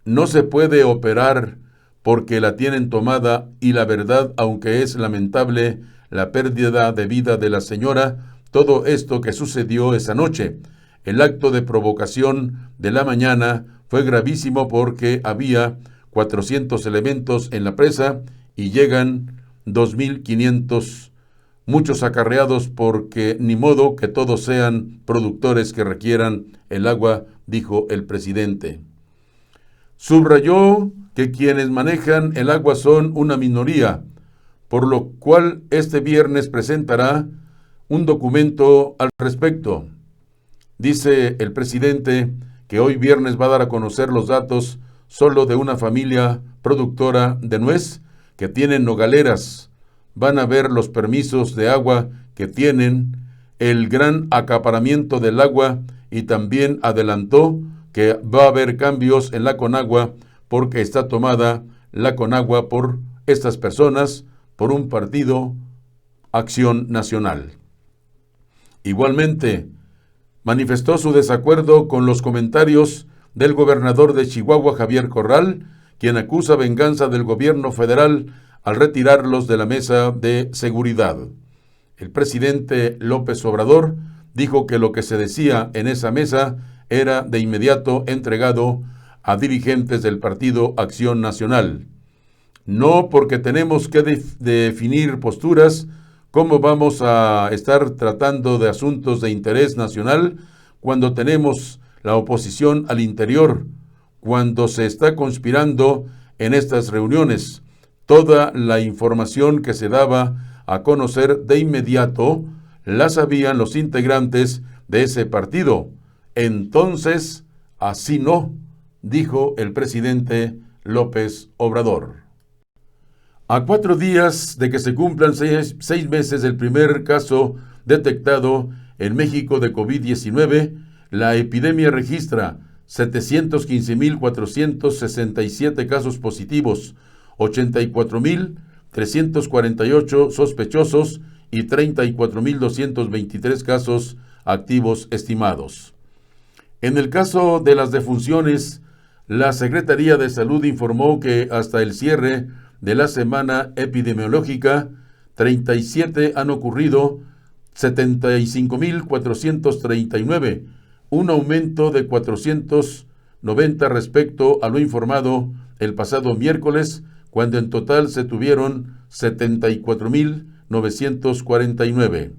No se puede operar porque la tienen tomada, y la verdad, aunque es lamentable la pérdida de vida de la señora, todo esto que sucedió esa noche, el acto de provocación de la mañana, fue gravísimo porque había 400 elementos en la presa y llegan 2.500, muchos acarreados, porque ni modo que todos sean productores que requieran el agua, dijo el presidente. Subrayó que quienes manejan el agua son una minoría, por lo cual este viernes presentará un documento al respecto. Dice el presidente que hoy viernes va a dar a conocer los datos solo de una familia productora de nuez que tienen nogaleras. Van a ver los permisos de agua que tienen, el gran acaparamiento del agua, y también adelantó que va a haber cambios en la Conagua porque está tomada la Conagua por estas personas, por un partido, Acción Nacional. Igualmente, manifestó su desacuerdo con los comentarios del gobernador de Chihuahua, Javier Corral, quien acusa venganza del gobierno federal al retirarlos de la mesa de seguridad. El presidente López Obrador dijo que lo que se decía en esa mesa era de inmediato entregado a dirigentes del Partido Acción Nacional. No porque tenemos que definir posturas, cómo vamos a estar tratando de asuntos de interés nacional cuando tenemos la oposición al interior, cuando se está conspirando en estas reuniones. Toda la información que se daba a conocer de inmediato la sabían los integrantes de ese partido. Entonces, así no, dijo el presidente López Obrador. A 4 días de que se cumplan 6 meses del primer caso detectado en México de COVID-19, la epidemia registra 715,467 casos positivos, 84,348 sospechosos y 34,223 casos activos estimados. En el caso de las defunciones, la Secretaría de Salud informó que hasta el cierre de la semana epidemiológica, 37 han ocurrido, 75,439, un aumento de 490 respecto a lo informado el pasado miércoles, cuando en total se tuvieron 74,949.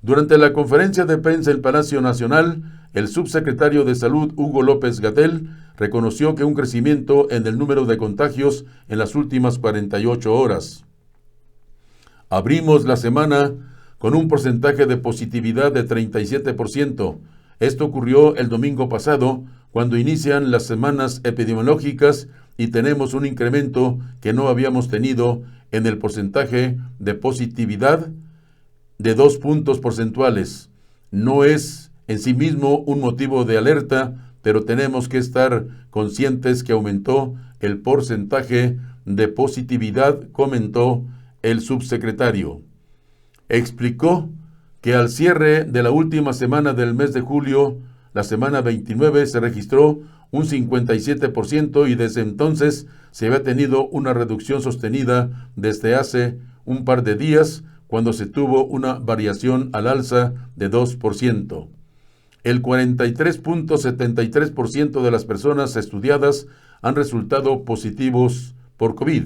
Durante la conferencia de prensa en Palacio Nacional, el subsecretario de Salud, Hugo López-Gatell, reconoció que un crecimiento en el número de contagios en las últimas 48 horas. Abrimos la semana con un porcentaje de positividad de 37%. Esto ocurrió el domingo pasado, cuando inician las semanas epidemiológicas y tenemos un incremento que no habíamos tenido en el porcentaje de positividad de 2 puntos porcentuales. No es en sí mismo un motivo de alerta, pero tenemos que estar conscientes que aumentó el porcentaje de positividad, comentó el subsecretario. Explicó que al cierre de la última semana del mes de julio, la semana 29, se registró un 57% y desde entonces se había tenido una reducción sostenida desde hace un par de días, cuando se tuvo una variación al alza de 2%. El 43,73% de las personas estudiadas han resultado positivos por COVID.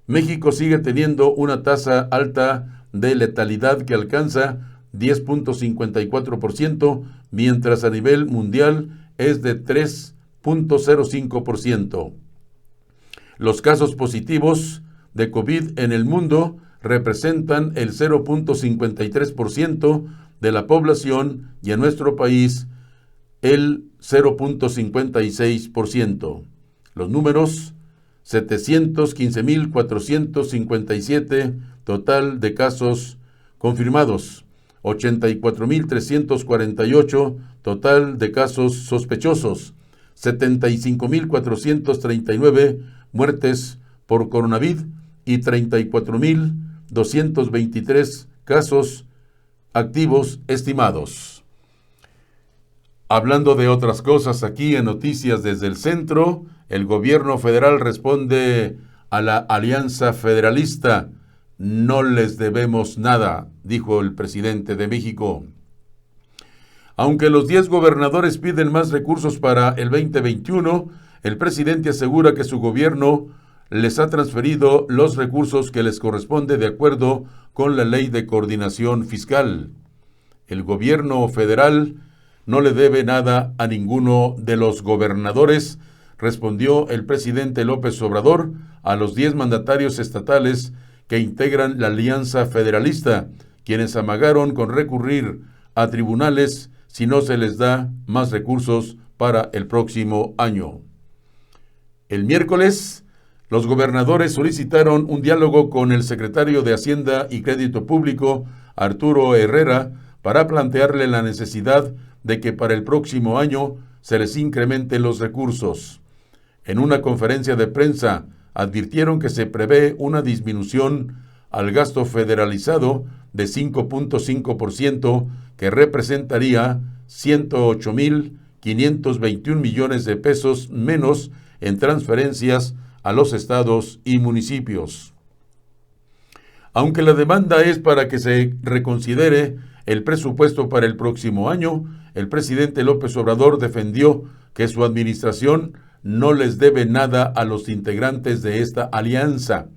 México sigue teniendo una tasa alta de letalidad que alcanza 10,54%, mientras a nivel mundial es de 3,05%. Los casos positivos de COVID en el mundo representan el 0,53% de la población y en nuestro país el 0,56%. Los números: 715,457 total de casos confirmados, 84,348 total de casos sospechosos, 75,439 muertes por coronavirus y 34,223 casos activos estimados. Hablando de otras cosas, aquí en Noticias desde el Centro, el gobierno federal responde a la Alianza Federalista. No les debemos nada, dijo el presidente de México. Aunque los 10 gobernadores piden más recursos para el 2021, el presidente asegura que su gobierno les ha transferido los recursos que les corresponde de acuerdo con la Ley de Coordinación Fiscal. El gobierno federal no le debe nada a ninguno de los gobernadores, respondió el presidente López Obrador a los 10 mandatarios estatales que integran la Alianza Federalista, quienes amagaron con recurrir a tribunales si no se les da más recursos para el próximo año. El miércoles, los gobernadores solicitaron un diálogo con el secretario de Hacienda y Crédito Público, Arturo Herrera, para plantearle la necesidad de que para el próximo año se les incrementen los recursos. En una conferencia de prensa, advirtieron que se prevé una disminución al gasto federalizado de 5,5%, que representaría 108,521 millones de pesos menos en transferencias a los estados y municipios. Aunque la demanda es para que se reconsidere el presupuesto para el próximo año, el presidente López Obrador defendió que su administración no les debe nada a los integrantes de esta alianza.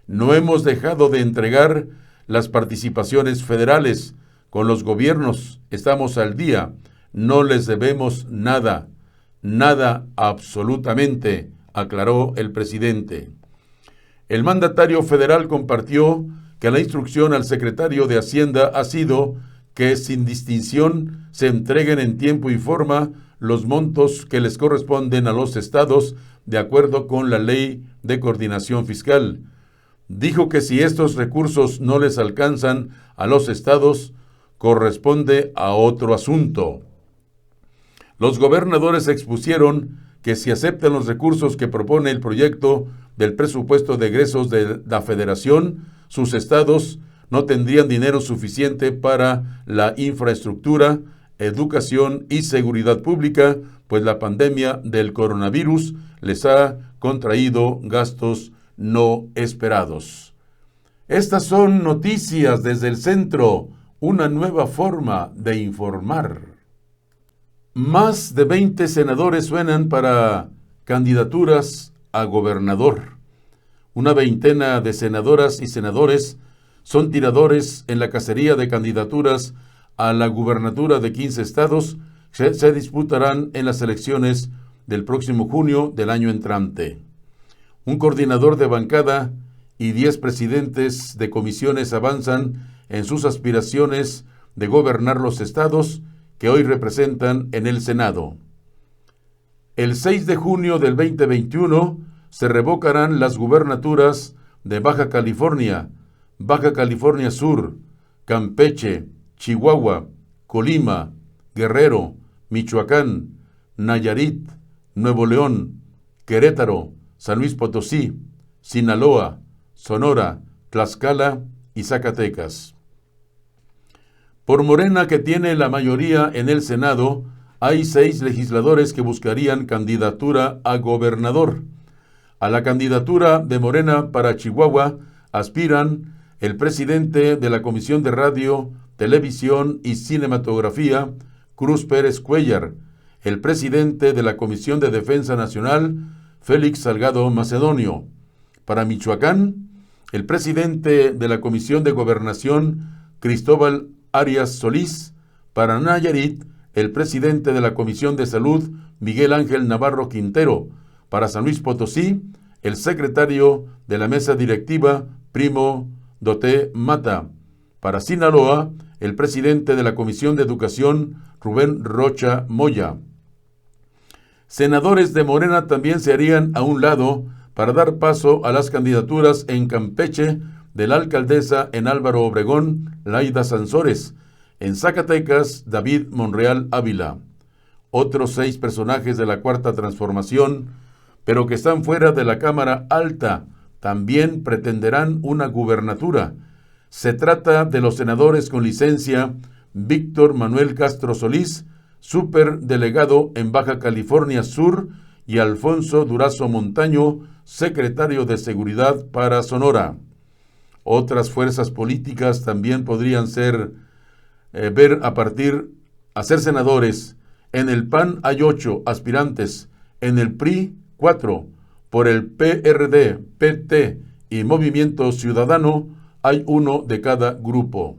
No hemos dejado de entregar las participaciones federales con los gobiernos. Estamos al día. No les debemos nada. Nada absolutamente, aclaró el presidente. El mandatario federal compartió que la instrucción al secretario de Hacienda ha sido que sin distinción se entreguen en tiempo y forma los montos que les corresponden a los estados de acuerdo con la Ley de Coordinación Fiscal. Dijo que si estos recursos no les alcanzan a los estados, corresponde a otro asunto. Los gobernadores expusieron que si aceptan los recursos que propone el proyecto del presupuesto de egresos de la Federación, sus estados no tendrían dinero suficiente para la infraestructura, educación y seguridad pública, pues la pandemia del coronavirus les ha contraído gastos no esperados. Estas son noticias desde el centro, una nueva forma de informar. Más de 20 senadores suenan para candidaturas a gobernador. Una veintena de senadoras y senadores son tiradores en la cacería de candidaturas a la gubernatura de 15 estados que se disputarán en las elecciones del próximo junio del año entrante. Un coordinador de bancada y 10 presidentes de comisiones avanzan en sus aspiraciones de gobernar los estados que hoy representan en el Senado. El 6 de junio del 2021 se revocarán las gubernaturas de Baja California Sur, Campeche, Chihuahua, Colima, Guerrero, Michoacán, Nayarit, Nuevo León, Querétaro, San Luis Potosí, Sinaloa, Sonora, Tlaxcala y Zacatecas. Por Morena, que tiene la mayoría en el Senado, hay 6 legisladores que buscarían candidatura a gobernador. A la candidatura de Morena para Chihuahua aspiran el presidente de la Comisión de Radio, Televisión y Cinematografía, Cruz Pérez Cuellar, el presidente de la Comisión de Defensa Nacional, Félix Salgado Macedonio. Para Michoacán, el presidente de la Comisión de Gobernación, Cristóbal Arias Solís. Para Nayarit, el presidente de la Comisión de Salud, Miguel Ángel Navarro Quintero. Para San Luis Potosí, el secretario de la mesa directiva, Primo Doté Mata. Para Sinaloa, el presidente de la Comisión de Educación, Rubén Rocha Moya. Senadores de Morena también se harían a un lado para dar paso a las candidaturas en Campeche de la alcaldesa en Álvaro Obregón, Laida Sansores. En Zacatecas, David Monreal Ávila. Otros 6 personajes de la Cuarta Transformación, pero que están fuera de la Cámara Alta, también pretenderán una gubernatura. Se trata de los senadores con licencia Víctor Manuel Castro Solís, superdelegado en Baja California Sur, y Alfonso Durazo Montaño, secretario de Seguridad para Sonora. Otras fuerzas políticas también podrían ser ser senadores. En el PAN hay 8 aspirantes, en el PRI 4, por el PRD, PT y Movimiento Ciudadano hay 1 de cada grupo.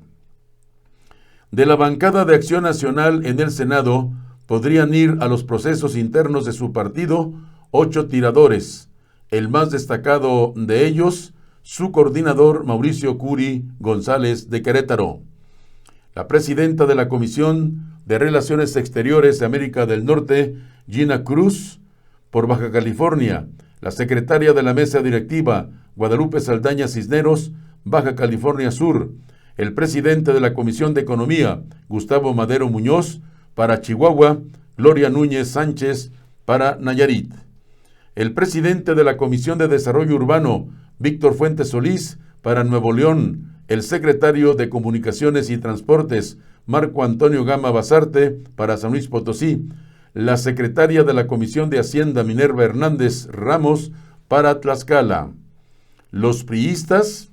De la bancada de Acción Nacional en el Senado podrían ir a los procesos internos de su partido 8 tiradores, el más destacado de ellos, su coordinador Mauricio Curi González de Querétaro. La presidenta de la Comisión de Relaciones Exteriores de América del Norte, Gina Cruz, por Baja California. La secretaria de la mesa directiva, Guadalupe Saldaña Cisneros, Baja California Sur. El presidente de la Comisión de Economía, Gustavo Madero Muñoz, para Chihuahua. Gloria Núñez Sánchez, para Nayarit. El presidente de la Comisión de Desarrollo Urbano, Víctor Fuentes Solís, para Nuevo León. El secretario de Comunicaciones y Transportes, Marco Antonio Gama Basarte, para San Luis Potosí. La secretaria de la Comisión de Hacienda, Minerva Hernández Ramos, para Tlaxcala. Los priistas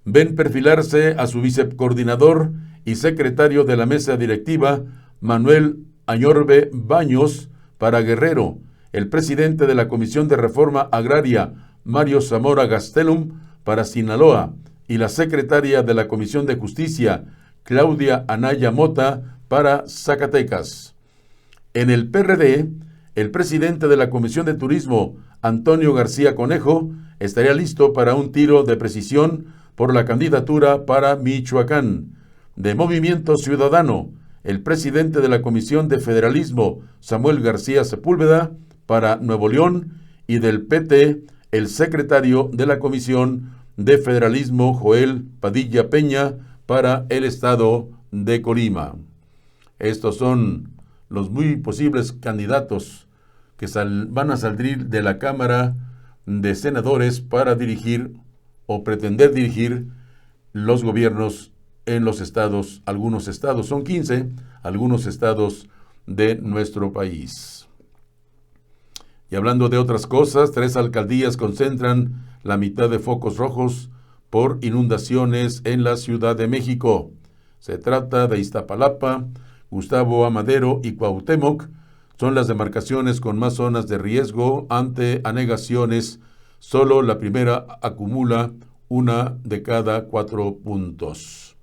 ven perfilarse a su vicecoordinador y secretario de la mesa directiva, Manuel Añorbe Baños, para Guerrero, el presidente de la Comisión de Reforma Agraria, Mario Zamora Gastelum, para Sinaloa, y la secretaria de la Comisión de Justicia, Claudia Anaya Mota, para Zacatecas. En el PRD, el presidente de la Comisión de Turismo, Antonio García Conejo, estaría listo para un tiro de precisión por la candidatura para Michoacán. De Movimiento Ciudadano, el presidente de la Comisión de Federalismo, Samuel García Sepúlveda, para Nuevo León, y del PT, el secretario de la Comisión de Federalismo, Joel Padilla Peña, para el estado de Colima. Estos son los muy posibles candidatos que van a salir de la Cámara de Senadores para dirigir o pretender dirigir los gobiernos en los estados. Algunos estados, son 15, algunos estados de nuestro país. Y hablando de otras cosas, 3 alcaldías concentran la mitad de focos rojos por inundaciones en la Ciudad de México. Se trata de Iztapalapa, Gustavo Amadero y Cuauhtémoc. Son las demarcaciones con más zonas de riesgo ante anegaciones. Solo la primera acumula 1 de cada 4 puntos.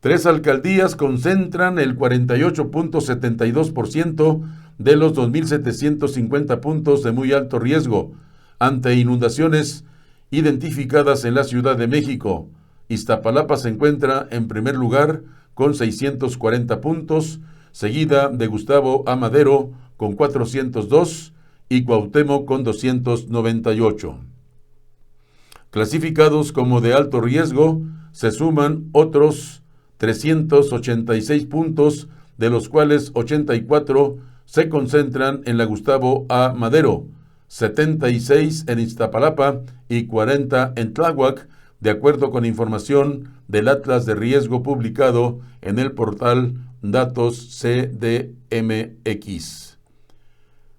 3 alcaldías concentran el 48.72% de los 2.750 puntos de muy alto riesgo ante inundaciones identificadas en la Ciudad de México. Iztapalapa se encuentra en primer lugar con 640 puntos, seguida de Gustavo Amadero con 402 y Cuauhtémoc con 298. Clasificados como de alto riesgo, se suman otros 386 puntos, de los cuales 84 se concentran en la Gustavo A. Madero, 76 en Iztapalapa y 40 en Tláhuac, de acuerdo con información del Atlas de Riesgo publicado en el portal Datos CDMX.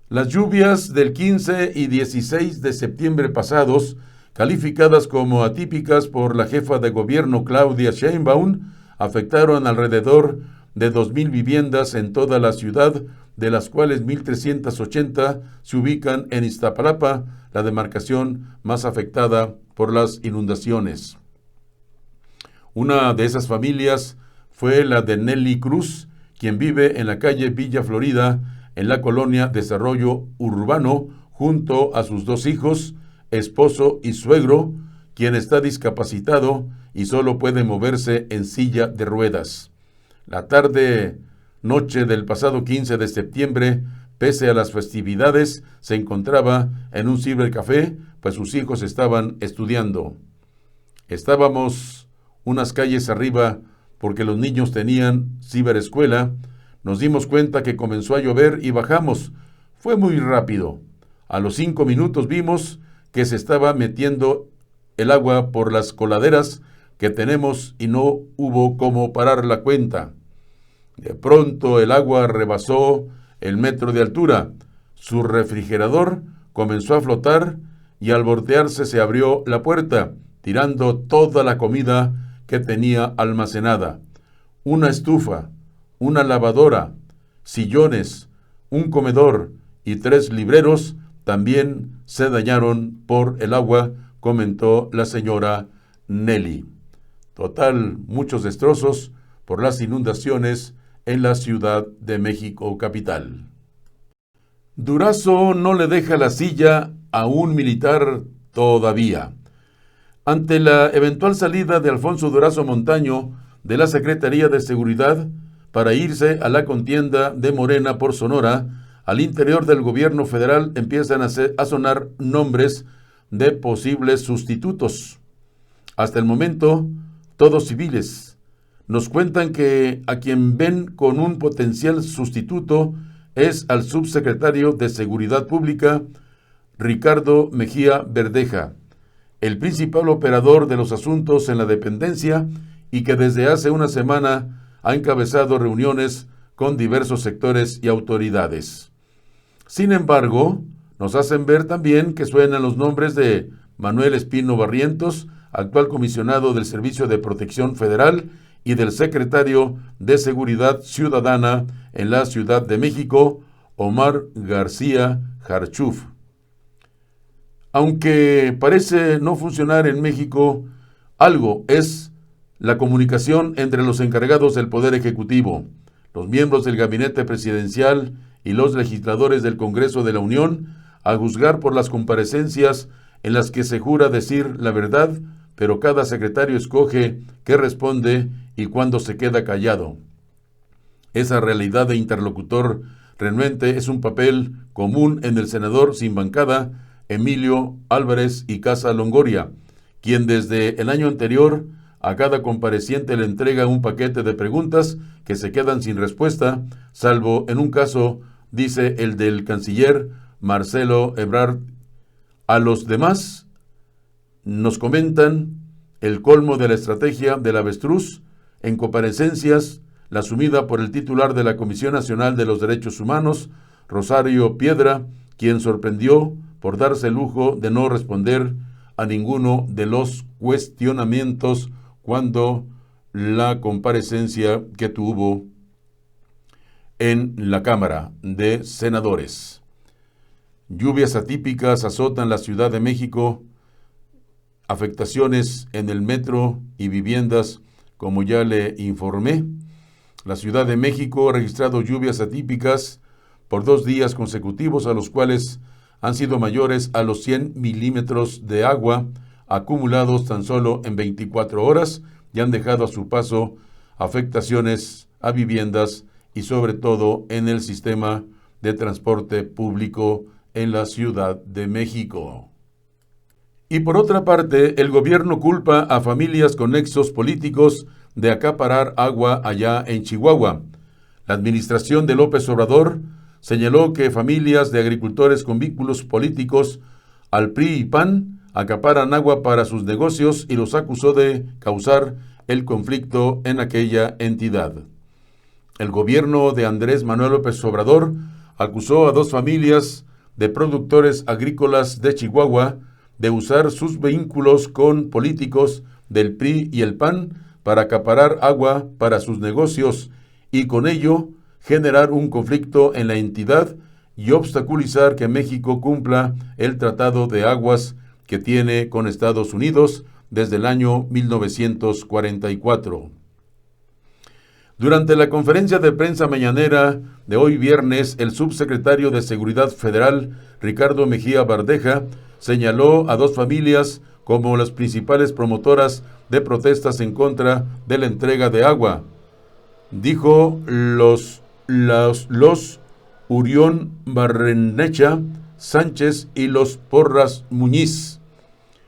Las lluvias del 15 y 16 de septiembre pasados, calificadas como atípicas por la jefa de gobierno Claudia Sheinbaum, afectaron alrededor de 2,000 viviendas en toda la ciudad, de las cuales 1,380 se ubican en Iztapalapa, la demarcación más afectada por las inundaciones. Una de esas familias fue la de Nelly Cruz, quien vive en la calle Villa Florida, en la colonia Desarrollo Urbano, junto a sus 2 hijos, esposo y suegro, quien está discapacitado y solo puede moverse en silla de ruedas. La tarde-noche del pasado 15 de septiembre, pese a las festividades, se encontraba en un cibercafé, pues sus hijos estaban estudiando. Estábamos unas calles arriba porque los niños tenían ciberescuela. Nos dimos cuenta que comenzó a llover y bajamos. Fue muy rápido. A los 5 minutos vimos que se estaba metiendo el agua por las coladeras que tenemos y no hubo cómo parar la cuenta. De pronto el agua rebasó el metro de altura. Su refrigerador comenzó a flotar y al voltearse se abrió la puerta, tirando toda la comida que tenía almacenada. Una estufa, una lavadora, sillones, un comedor y 3 libreros también se dañaron por el agua, comentó la señora Nelly. Total, muchos destrozos por las inundaciones en la Ciudad de México capital. Durazo no le deja la silla a un militar todavía. Ante la eventual salida de Alfonso Durazo Montaño de la Secretaría de Seguridad para irse a la contienda de Morena por Sonora, al interior del gobierno federal empiezan a sonar nombres de posibles sustitutos. Hasta el momento, todos civiles. Nos cuentan que a quien ven con un potencial sustituto es al subsecretario de Seguridad Pública, Ricardo Mejía Verdeja, el principal operador de los asuntos en la dependencia y que desde hace una semana ha encabezado reuniones con diversos sectores y autoridades. Sin embargo, nos hacen ver también que suenan los nombres de Manuel Espino Barrientos, actual comisionado del Servicio de Protección Federal, y del secretario de Seguridad Ciudadana en la Ciudad de México, Omar García Harchuf. Aunque parece no funcionar en México, algo es la comunicación entre los encargados del Poder Ejecutivo, los miembros del Gabinete Presidencial y los legisladores del Congreso de la Unión, a juzgar por las comparecencias en las que se jura decir la verdad, pero cada secretario escoge qué responde y cuándo se queda callado. Esa realidad de interlocutor renuente es un papel común en el senador sin bancada, Emilio Álvarez y Casa Longoria, quien desde el año anterior a cada compareciente le entrega un paquete de preguntas que se quedan sin respuesta, salvo en un caso, dice el del canciller Marcelo Ebrard. A los demás nos comentan el colmo de la estrategia del avestruz en comparecencias, la asumida por el titular de la Comisión Nacional de los Derechos Humanos, Rosario Piedra, quien sorprendió por darse el lujo de no responder a ninguno de los cuestionamientos cuando la comparecencia que tuvo en la Cámara de Senadores. Lluvias atípicas azotan la Ciudad de México, afectaciones en el metro y viviendas, como ya le informé. La Ciudad de México ha registrado lluvias atípicas por 2 días consecutivos, a los cuales han sido mayores a los 100 milímetros de agua acumulados tan solo en 24 horas y han dejado a su paso afectaciones a viviendas y sobre todo en el sistema de transporte público en la Ciudad de México. Y por otra parte, el gobierno culpa a familias con nexos políticos de acaparar agua allá en Chihuahua. La administración de López Obrador señaló que familias de agricultores con vínculos políticos al PRI y PAN acaparan agua para sus negocios y los acusó de causar el conflicto en aquella entidad. El gobierno de Andrés Manuel López Obrador acusó a 2 familias de productores agrícolas de Chihuahua de usar sus vínculos con políticos del PRI y el PAN para acaparar agua para sus negocios y con ello generar un conflicto en la entidad y obstaculizar que México cumpla el Tratado de Aguas que tiene con Estados Unidos desde el año 1944. Durante la conferencia de prensa mañanera de hoy viernes, el subsecretario de Seguridad Federal, Ricardo Mejía Verdeja, señaló a 2 familias como las principales promotoras de protestas en contra de la entrega de agua. Dijo los Urión Barrenecha Sánchez y los Porras Muñiz.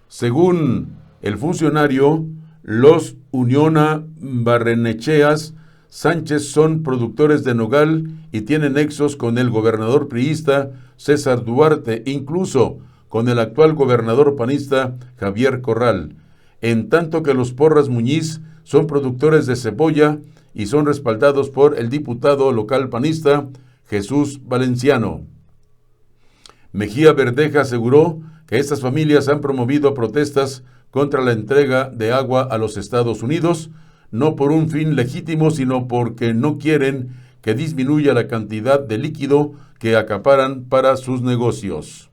Según el funcionario, los Uniona Barrenecheas Sánchez son productores de nogal y tienen nexos con el gobernador priista César Duarte, incluso con el actual gobernador panista Javier Corral, en tanto que los Porras Muñiz son productores de cebolla y son respaldados por el diputado local panista Jesús Valenciano. Mejía Verdeja aseguró que estas familias han promovido protestas contra la entrega de agua a los Estados Unidos, no por un fin legítimo, sino porque no quieren que disminuya la cantidad de líquido que acaparan para sus negocios.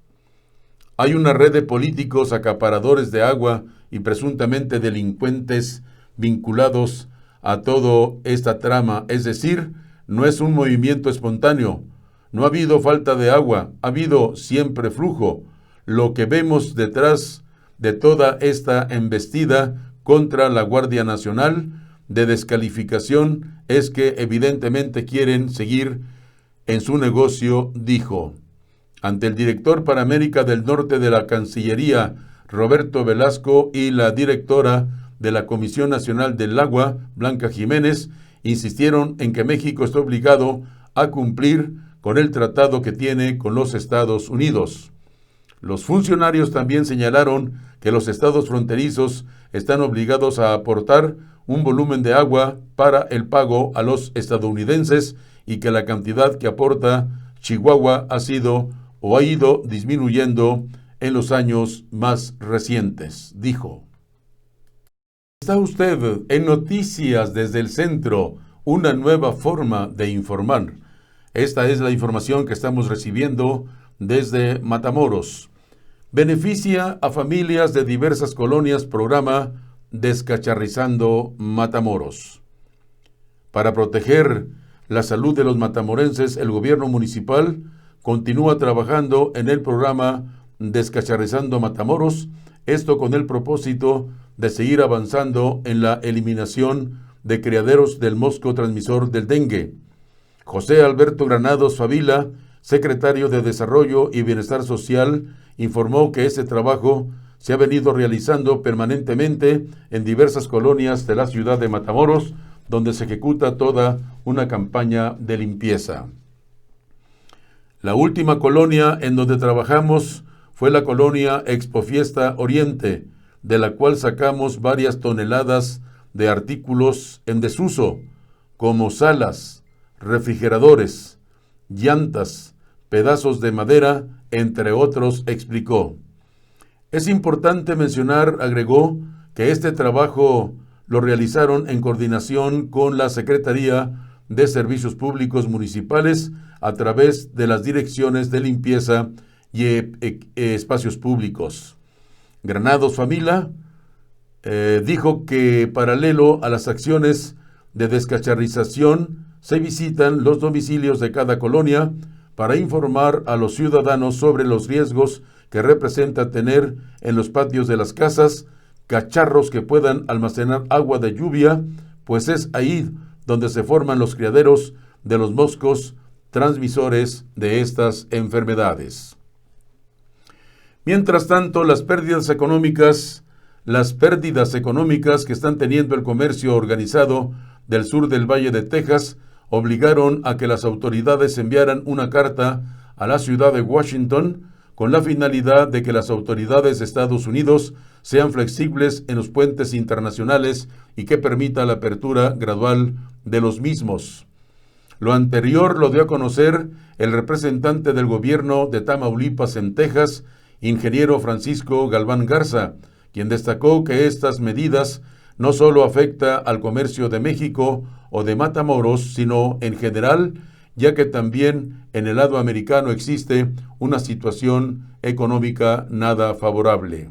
Hay una red de políticos acaparadores de agua y presuntamente delincuentes vinculados a toda esta trama, es decir, no es un movimiento espontáneo. No ha habido falta de agua, ha habido siempre flujo. Lo que vemos detrás de toda esta embestida contra la Guardia Nacional de descalificación es que evidentemente quieren seguir en su negocio, dijo. Ante el director para América del Norte de la Cancillería, Roberto Velasco, y la directora de la Comisión Nacional del Agua, Blanca Jiménez, insistieron en que México está obligado a cumplir con el tratado que tiene con los Estados Unidos. Los funcionarios también señalaron que los estados fronterizos están obligados a aportar un volumen de agua para el pago a los estadounidenses y que la cantidad que aporta Chihuahua ha ido disminuyendo en los años más recientes, dijo. Está usted en Noticias desde el Centro, una nueva forma de informar. Esta es la información que estamos recibiendo desde Matamoros. Beneficia a familias de diversas colonias programa Descacharrizando Matamoros. Para proteger la salud de los matamorenses, el gobierno municipal continúa trabajando en el programa Descacharrizando Matamoros, esto con el propósito de seguir avanzando en la eliminación de criaderos del mosco transmisor del dengue. José Alberto Granados Favila, secretario de Desarrollo y Bienestar Social, informó que este trabajo se ha venido realizando permanentemente en diversas colonias de la ciudad de Matamoros, donde se ejecuta toda una campaña de limpieza. La última colonia en donde trabajamos fue la colonia Expofiesta Oriente, de la cual sacamos varias toneladas de artículos en desuso, como salas, refrigeradores, llantas, pedazos de madera, entre otros, explicó. Es importante mencionar, agregó, que este trabajo lo realizaron en coordinación con la Secretaría de Servicios Públicos Municipales a través de las direcciones de limpieza y espacios públicos. Granados Favila dijo que paralelo a las acciones de descacharrización se visitan los domicilios de cada colonia para informar a los ciudadanos sobre los riesgos que representa tener en los patios de las casas cacharros que puedan almacenar agua de lluvia, pues es ahí donde se forman los criaderos de los moscos transmisores de estas enfermedades. Mientras tanto, las pérdidas económicas que están teniendo el comercio organizado del sur del Valle de Texas obligaron a que las autoridades enviaran una carta a la ciudad de Washington con la finalidad de que las autoridades de Estados Unidos sean flexibles en los puentes internacionales y que permita la apertura gradual de los mismos. Lo anterior lo dio a conocer el representante del gobierno de Tamaulipas en Texas, ingeniero Francisco Galván Garza, quien destacó que estas medidas no solo afectan al comercio de México o de Matamoros, sino en general, ya que también en el lado americano existe una situación económica nada favorable.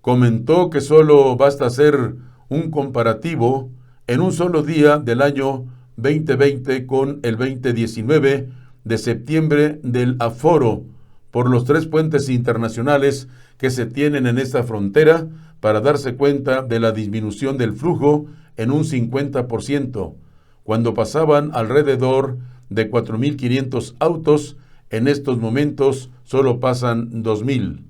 Comentó que solo basta hacer un comparativo en un solo día del año 2020 con el 2019 de septiembre del aforo por los 3 puentes internacionales que se tienen en esta frontera para darse cuenta de la disminución del flujo en un 50%, cuando pasaban alrededor de 4.500 autos, en estos momentos solo pasan 2.000.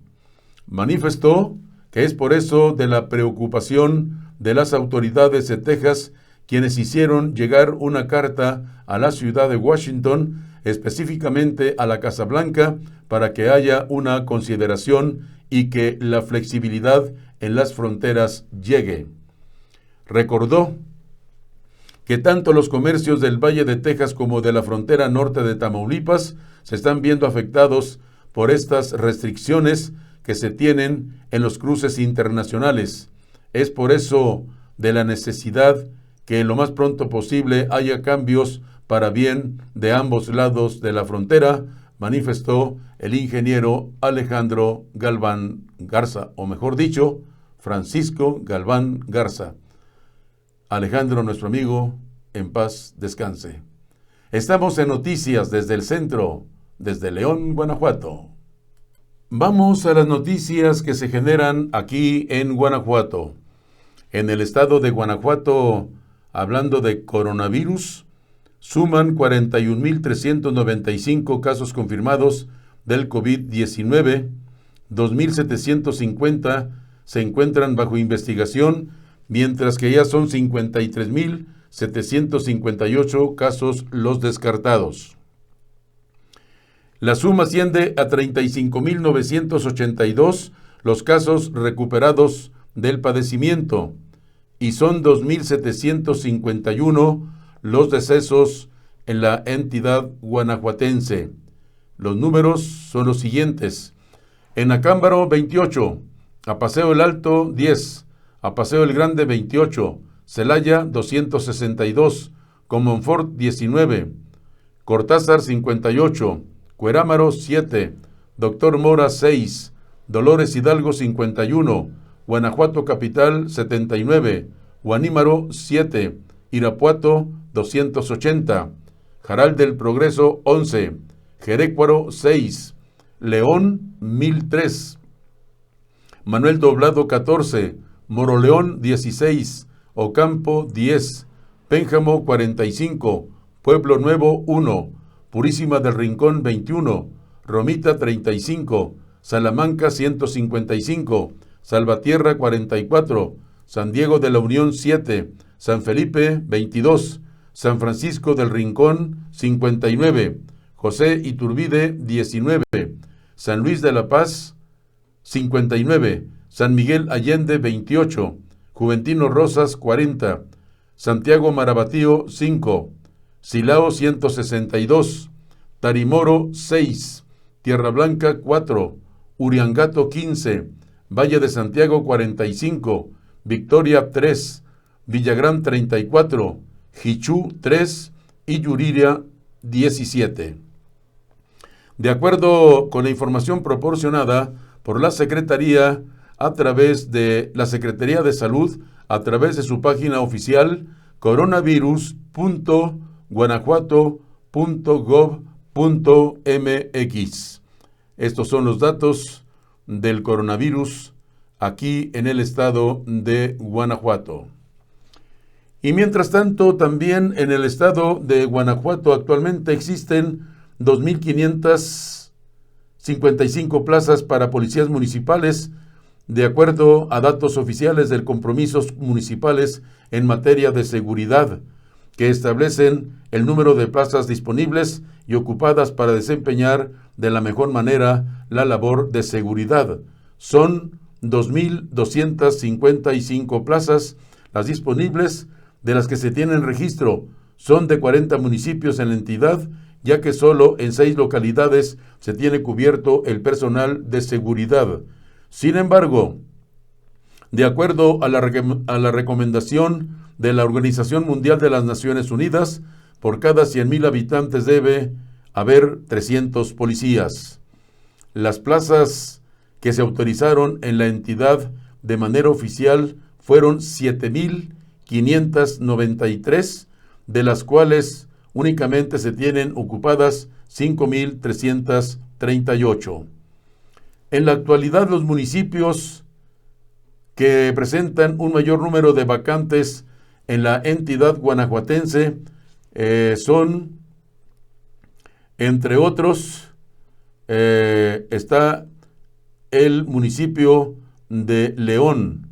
Manifestó que es por eso de la preocupación de las autoridades de Texas, quienes hicieron llegar una carta a la ciudad de Washington, específicamente a la Casa Blanca, para que haya una consideración y que la flexibilidad en las fronteras llegue. Recordó que tanto los comercios del Valle de Texas como de la frontera norte de Tamaulipas se están viendo afectados por estas restricciones que se tienen en los cruces internacionales. Es por eso de la necesidad que lo más pronto posible haya cambios para bien de ambos lados de la frontera, manifestó el ingeniero Alejandro Galván Garza, o mejor dicho, Francisco Galván Garza. Alejandro, nuestro amigo, en paz descanse. Estamos en Noticias desde el Centro, desde León, Guanajuato. Vamos a las noticias que se generan aquí en Guanajuato. En el estado de Guanajuato, hablando de coronavirus, suman 41.395 casos confirmados del COVID-19, 2.750 se encuentran bajo investigación, mientras que ya son 53.758 casos los descartados. La suma asciende a 35.982 los casos recuperados del padecimiento y son 2.751 los decesos en la entidad guanajuatense. Los números son los siguientes: en Acámbaro 28, a Paseo el Alto 10, a Paseo el Grande 28, Celaya 262, Comonfort 19, Cortázar 58, Cuerámaro 7, Doctor Mora 6, Dolores Hidalgo 51, Guanajuato Capital 79, Guanímaro 7, Irapuato 280, Jaral del Progreso 11, Jerécuaro 6, León 1003, Manuel Doblado 14, Moroleón 16, Ocampo 10, Pénjamo 45, Pueblo Nuevo 1, Purísima del Rincón 21, Romita 35, Salamanca 155, Salvatierra 44, San Diego de la Unión 7, San Felipe 22, San Francisco del Rincón 59, José Iturbide 19, San Luis de la Paz 59, San Miguel Allende 28, Juventino Rosas 40, Santiago Marabatío 5, Silao 162, Tarimoro 6, Tierra Blanca 4, Uriangato 15, Valle de Santiago 45, Victoria 3, Villagrán 34, Jichú 3 y Yuriria 17. De acuerdo con la información proporcionada por la Secretaría a través de la Secretaría de Salud, a través de su página oficial coronavirus.guanajuato.gov.mx. Estos son los datos del coronavirus aquí en el estado de Guanajuato. Y mientras tanto, también en el estado de Guanajuato actualmente existen 2.555 plazas para policías municipales, de acuerdo a datos oficiales del Compromisos Municipales en materia de seguridad, que establecen el número de plazas disponibles y ocupadas para desempeñar de la mejor manera la labor de seguridad. Son 2.255 plazas las disponibles, de las que se tienen registro. Son de 40 municipios en la entidad, ya que solo en 6 localidades se tiene cubierto el personal de seguridad. Sin embargo, de acuerdo a la recomendación de la Organización Mundial de las Naciones Unidas, por cada 100,000 habitantes debe haber 300 policías. Las plazas que se autorizaron en la entidad de manera oficial fueron 7,593, de las cuales únicamente se tienen ocupadas 5,338. En la actualidad, los municipios que presentan un mayor número de vacantes en la entidad guanajuatense son, entre otros, está el municipio de León,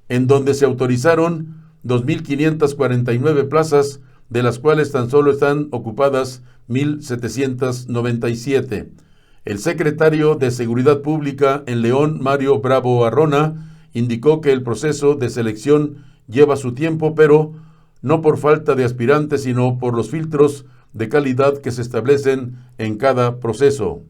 en donde se autorizaron 2,549 plazas, de las cuales tan solo están ocupadas 1,797. El secretario de Seguridad Pública en León, Mario Bravo Arrona, indicó que el proceso de selección lleva su tiempo, pero no por falta de aspirantes, sino por los filtros de calidad que se establecen en cada proceso.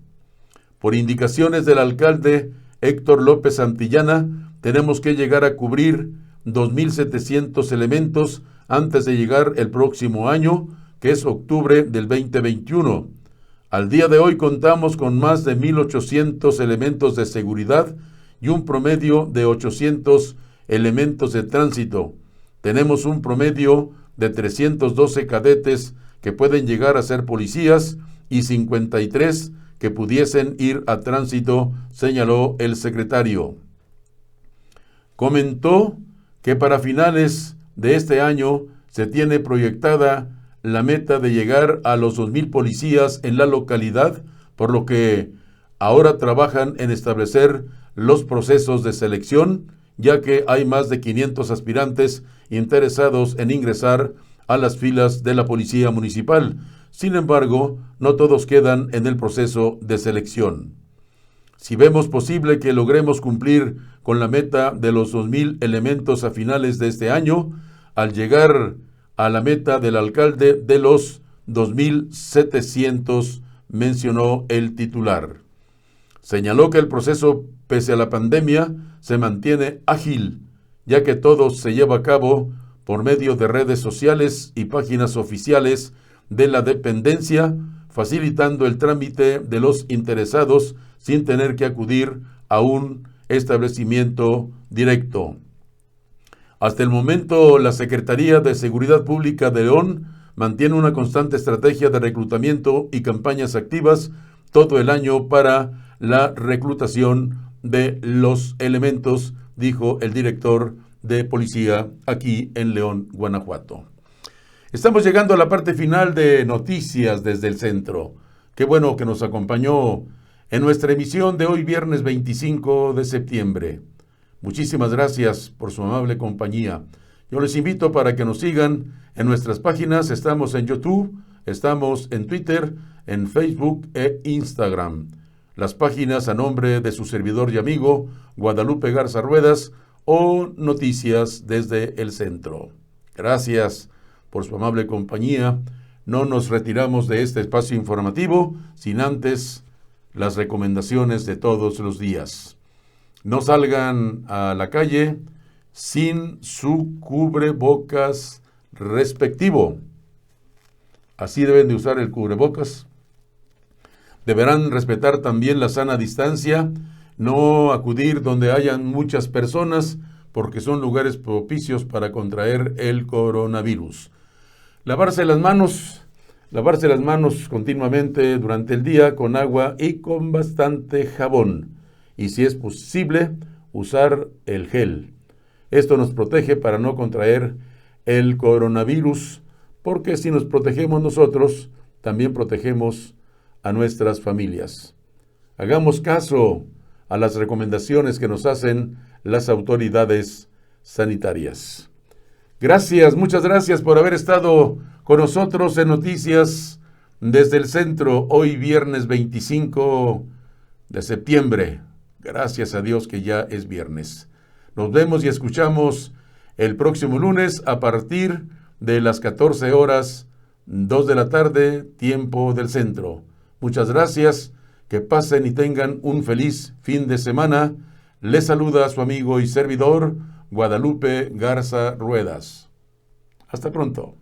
Por indicaciones del alcalde Héctor López Santillana, tenemos que llegar a cubrir 2,700 elementos antes de llegar el próximo año, que es octubre del 2021. Al día de hoy contamos con más de 1,800 elementos de seguridad y un promedio de 800 elementos de tránsito. Tenemos un promedio de 312 cadetes que pueden llegar a ser policías y 53 que pudiesen ir a tránsito, señaló el secretario. Comentó que para finales de este año se tiene proyectada la meta de llegar a los 2,000 policías en la localidad, por lo que ahora trabajan en establecer los procesos de selección, ya que hay más de 500 aspirantes interesados en ingresar a las filas de la Policía Municipal. Sin embargo, no todos quedan en el proceso de selección. Si vemos posible que logremos cumplir con la meta de los 2,000 elementos a finales de este año, al llegar a la meta del alcalde de los 2,700, mencionó el titular. Señaló que el proceso, pese a la pandemia, se mantiene ágil ya que todo se lleva a cabo por medio de redes sociales y páginas oficiales de la dependencia, facilitando el trámite de los interesados sin tener que acudir a un establecimiento directo. Hasta el momento, la Secretaría de Seguridad Pública de León mantiene una constante estrategia de reclutamiento y campañas activas todo el año para la reclutación de los elementos, dijo el director de policía aquí en León, Guanajuato. Estamos llegando a la parte final de Noticias desde el Centro. Qué bueno que nos acompañó en nuestra emisión de hoy, viernes 25 de septiembre. Muchísimas gracias por su amable compañía. Yo les invito para que nos sigan en nuestras páginas. Estamos en YouTube, estamos en Twitter, en Facebook e Instagram. Las páginas a nombre de su servidor y amigo Guadalupe Garza Ruedas o Noticias desde el Centro. Gracias por su amable compañía. No nos retiramos de este espacio informativo sin antes las recomendaciones de todos los días. No salgan a la calle sin su cubrebocas respectivo. Así deben de usar el cubrebocas. Deberán respetar también la sana distancia, no acudir donde hayan muchas personas, porque son lugares propicios para contraer el coronavirus. Lavarse las manos continuamente durante el día con agua y con bastante jabón. Y si es posible, usar el gel. Esto nos protege para no contraer el coronavirus, porque si nos protegemos nosotros, también protegemos a nuestras familias. Hagamos caso a las recomendaciones que nos hacen las autoridades sanitarias. Gracias, muchas gracias por haber estado con nosotros en Noticias desde el Centro, hoy viernes 25 de septiembre. Gracias a Dios que ya es viernes. Nos vemos y escuchamos el próximo lunes a partir de las 14 horas, 2 de la tarde, tiempo del Centro. Muchas gracias, que pasen y tengan un feliz fin de semana. Les saluda su amigo y servidor, Guadalupe Garza Ruedas. Hasta pronto.